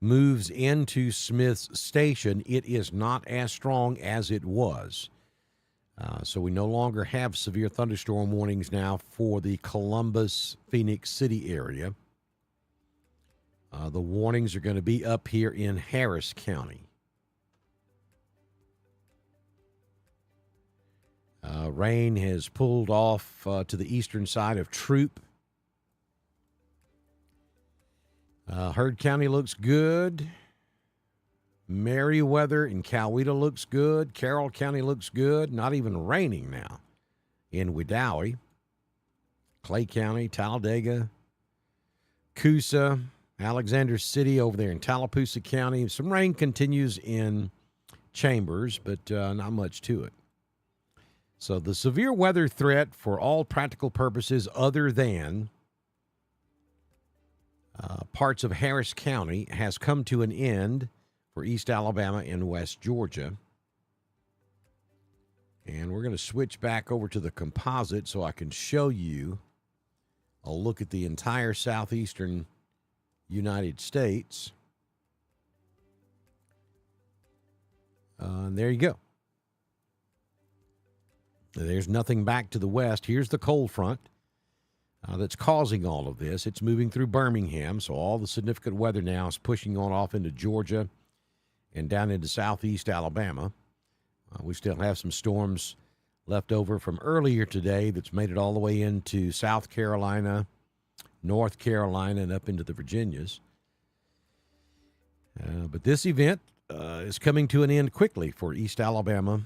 moves into Smith's Station, it is not as strong as it was. So we no longer have severe thunderstorm warnings now for the Columbus, Phoenix City area. The warnings are going to be up here in Harris County. Rain has pulled off to the eastern side of Troop. Heard County looks good. Meriwether and Coweta looks good. Carroll County looks good. Not even raining now in Wedowee. Clay County, Talladega, Coosa, Alexander City over there in Tallapoosa County. Some rain continues in Chambers, but not much to it. So the severe weather threat for all practical purposes other than parts of Harris County has come to an end for East Alabama and West Georgia. And we're going to switch back over to the composite so I can show you a look at the entire southeastern United States. And there you go. There's nothing back to the west. Here's the cold front that's causing all of this. It's moving through Birmingham, so all the significant weather now is pushing on off into Georgia and down into southeast Alabama. We still have some storms left over from earlier today that's made it all the way into South Carolina, North Carolina, and up into the Virginias. But this event is coming to an end quickly for East Alabama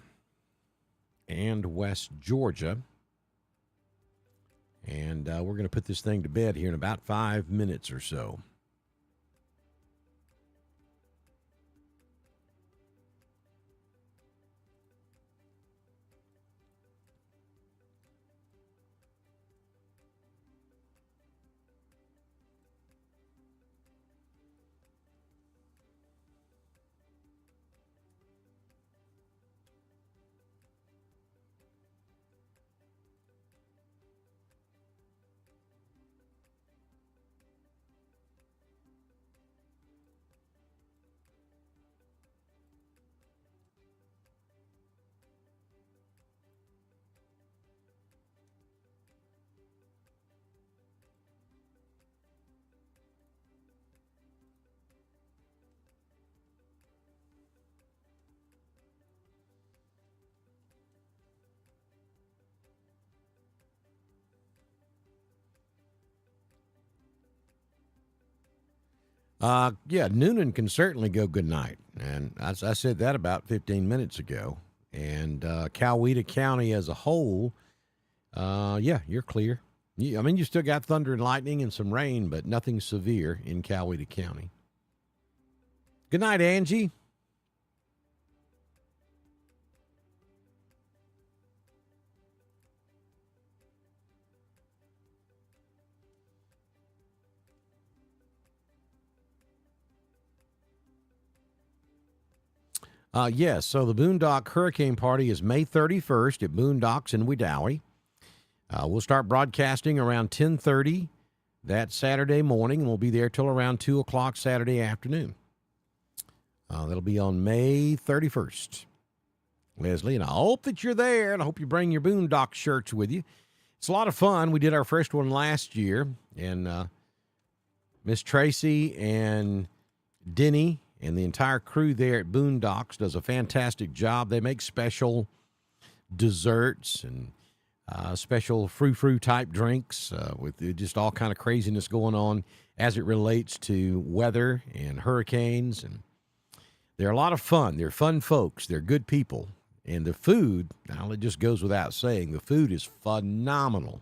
and West Georgia. And we're going to put this thing to bed here in about 5 minutes or so. Yeah, Noonan can certainly go good night. And I said that about 15 minutes ago. And Coweta County as a whole, yeah, you're clear. I mean, you still got thunder and lightning and some rain, but nothing severe in Coweta County. Good night, Angie. Yes, so the Boondock Hurricane Party is May 31st at Boondocks in Wedowee. We'll start broadcasting around 10:30 that Saturday morning, and we'll be there till around 2 o'clock Saturday afternoon. That'll be on May 31st. Leslie, and I hope that you're there, and I hope you bring your Boondock shirts with you. It's a lot of fun. We did our first one last year, and Miss Tracy and Denny and the entire crew there at Boondocks does a fantastic job. They make special desserts and special frou-frou type drinks with just all kind of craziness going on as it relates to weather and hurricanes. And they're a lot of fun. They're fun folks. They're good people. And the food, now it just goes without saying, the food is phenomenal.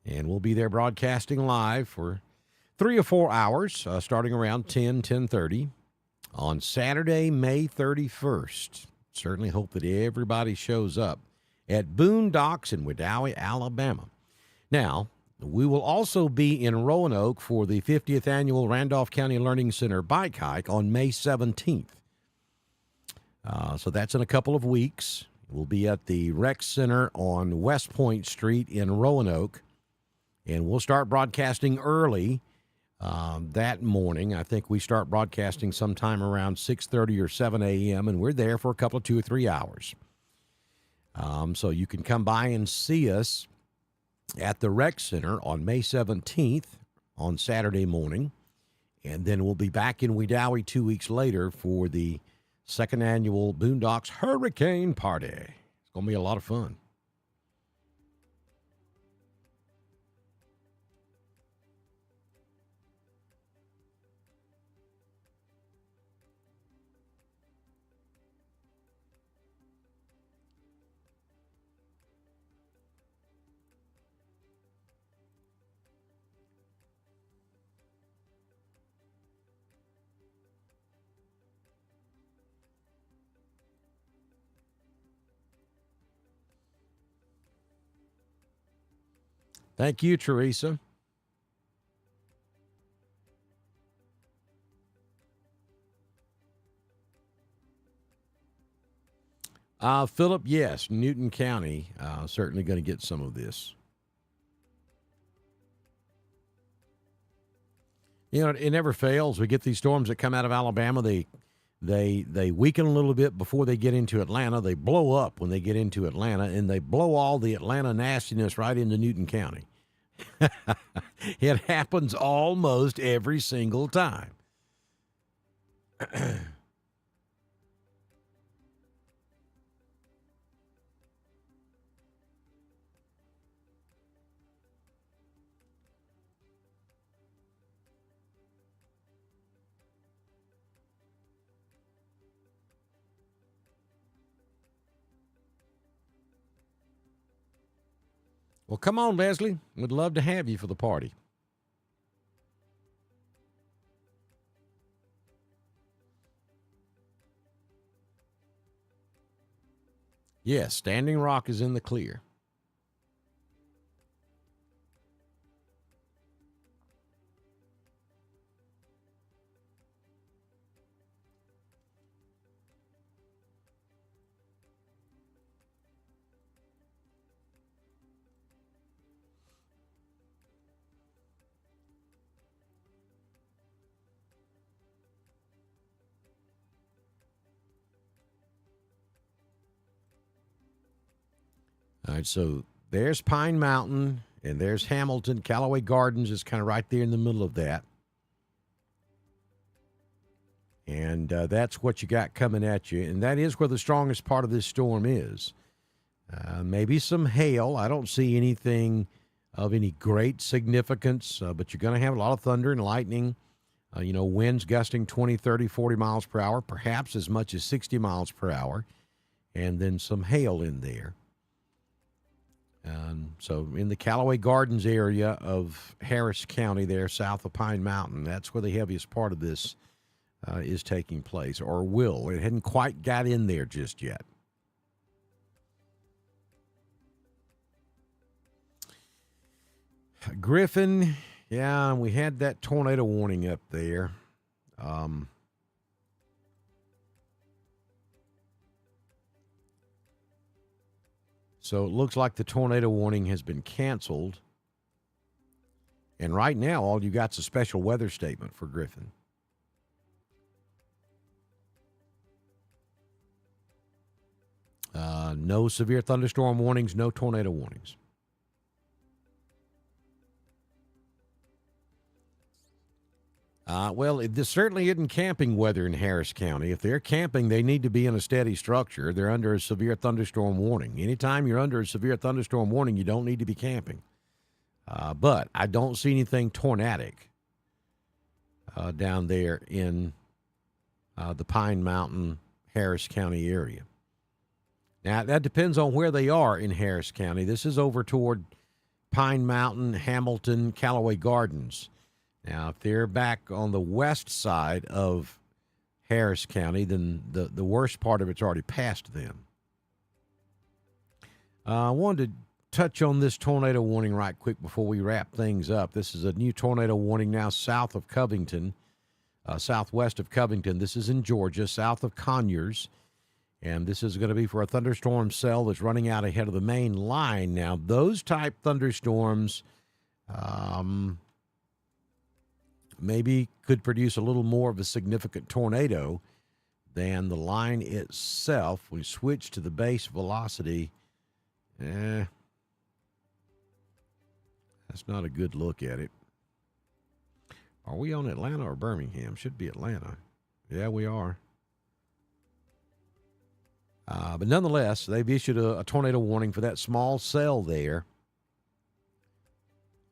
And we'll be there broadcasting live for 3 or 4 hours, starting around 10:30 on Saturday, May 31st. Certainly hope that everybody shows up at Boondocks in Wedowee, Alabama. Now, we will also be in Roanoke for the 50th Annual Randolph County Learning Center Bike Hike on May 17th. So that's in a couple of weeks. We'll be at the Rec Center on West Point Street in Roanoke, and we'll start broadcasting early that morning. I think we start broadcasting sometime around 6:30 or 7 a.m., and we're there for a couple of 2 or 3 hours. So you can come by and see us at the Rec Center on May 17th on Saturday morning, and then we'll be back in Wedowee 2 weeks later for the second annual Boondocks Hurricane Party. It's going to be a lot of fun. Thank you, Teresa. Philip, yes, Newton County certainly going to get some of this. You know, it never fails. We get these storms that come out of Alabama. They weaken a little bit before they get into Atlanta. They blow up when they get into Atlanta, and they blow all the Atlanta nastiness right into Newton County. It happens almost every single time. Well, come on, Leslie. We'd love to have you for the party. Yes, Standing Rock is in the clear. All right, so there's Pine Mountain, and there's Hamilton. Callaway Gardens is kind of right there in the middle of that. And that's what you got coming at you. And that is where the strongest part of this storm is. Maybe some hail. I don't see anything of any great significance, but you're going to have a lot of thunder and lightning. Winds gusting 20, 30, 40 miles per hour, perhaps as much as 60 miles per hour, and then some hail in there. So in the Callaway Gardens area of Harris County there, south of Pine Mountain, that's where the heaviest part of this is taking place, or will. It hadn't quite got in there just yet. Griffin, yeah, we had that tornado warning up there. So it looks like the tornado warning has been canceled. And right now, all you got's a special weather statement for Griffin. No severe thunderstorm warnings, no tornado warnings. This certainly isn't camping weather in Harris County. If they're camping, they need to be in a steady structure. They're under a severe thunderstorm warning. Anytime you're under a severe thunderstorm warning, you don't need to be camping. But I don't see anything tornadic down there in the Pine Mountain, Harris County area. Now, that depends on where they are in Harris County. This is over toward Pine Mountain, Hamilton, Callaway Gardens. Now, if they're back on the west side of Harris County, then the worst part of it's already past them. I wanted to touch on this tornado warning right quick before we wrap things up. This is a new tornado warning now south of Covington, southwest of Covington. This is in Georgia, south of Conyers. And this is going to be for a thunderstorm cell that's running out ahead of the main line. Now, those type thunderstorms maybe could produce a little more of a significant tornado than the line itself. We switch to the base velocity. That's not a good look at it. Are we on Atlanta or Birmingham? Should be Atlanta. Yeah, we are. But nonetheless, they've issued a tornado warning for that small cell there.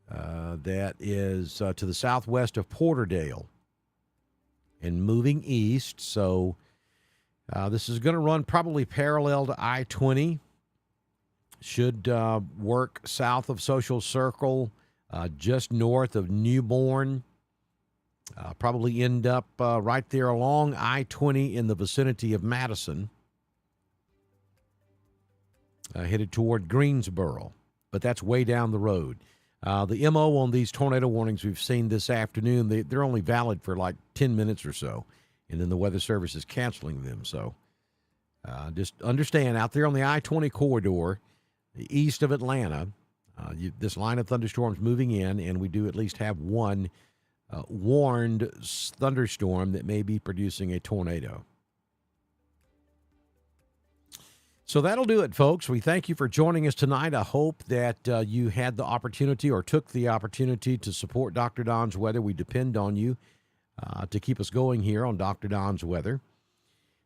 That is to the southwest of Porterdale and moving east. So this is going to run probably parallel to I-20. Should work south of Social Circle, just north of Newborn. Probably end up right there along I-20 in the vicinity of Madison. Headed toward Greensboro, but that's way down the road. The MO on these tornado warnings we've seen this afternoon, they're only valid for like 10 minutes or so, and then the Weather Service is canceling them. So just understand, out there on the I-20 corridor, east of Atlanta, this line of thunderstorms moving in, and we do at least have one warned thunderstorm that may be producing a tornado. So that'll do it, folks. We thank you for joining us tonight. I hope that you had the opportunity or took the opportunity to support Dr. Don's Weather. We depend on you to keep us going here on Dr. Don's Weather.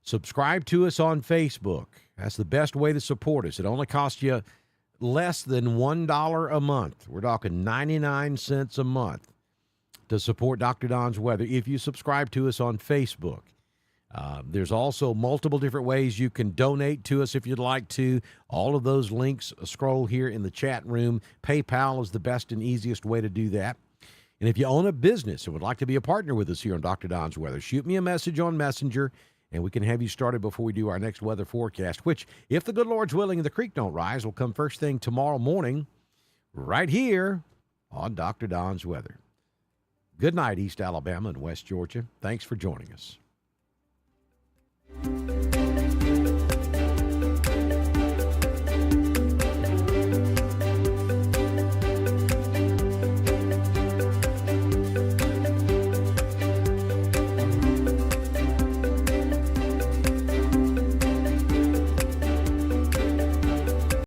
Subscribe to us on Facebook. That's the best way to support us. It only costs you less than $1 a month. We're talking 99 cents a month to support Dr. Don's Weather if you subscribe to us on Facebook. There's also multiple different ways you can donate to us if you'd like to. All of those links scroll here in the chat room. PayPal is the best and easiest way to do that. And if you own a business and would like to be a partner with us here on Dr. Don's Weather, shoot me a message on Messenger, and we can have you started before we do our next weather forecast, which, if the good Lord's willing and the creek don't rise, will come first thing tomorrow morning right here on Dr. Don's Weather. Good night, East Alabama and West Georgia. Thanks for joining us.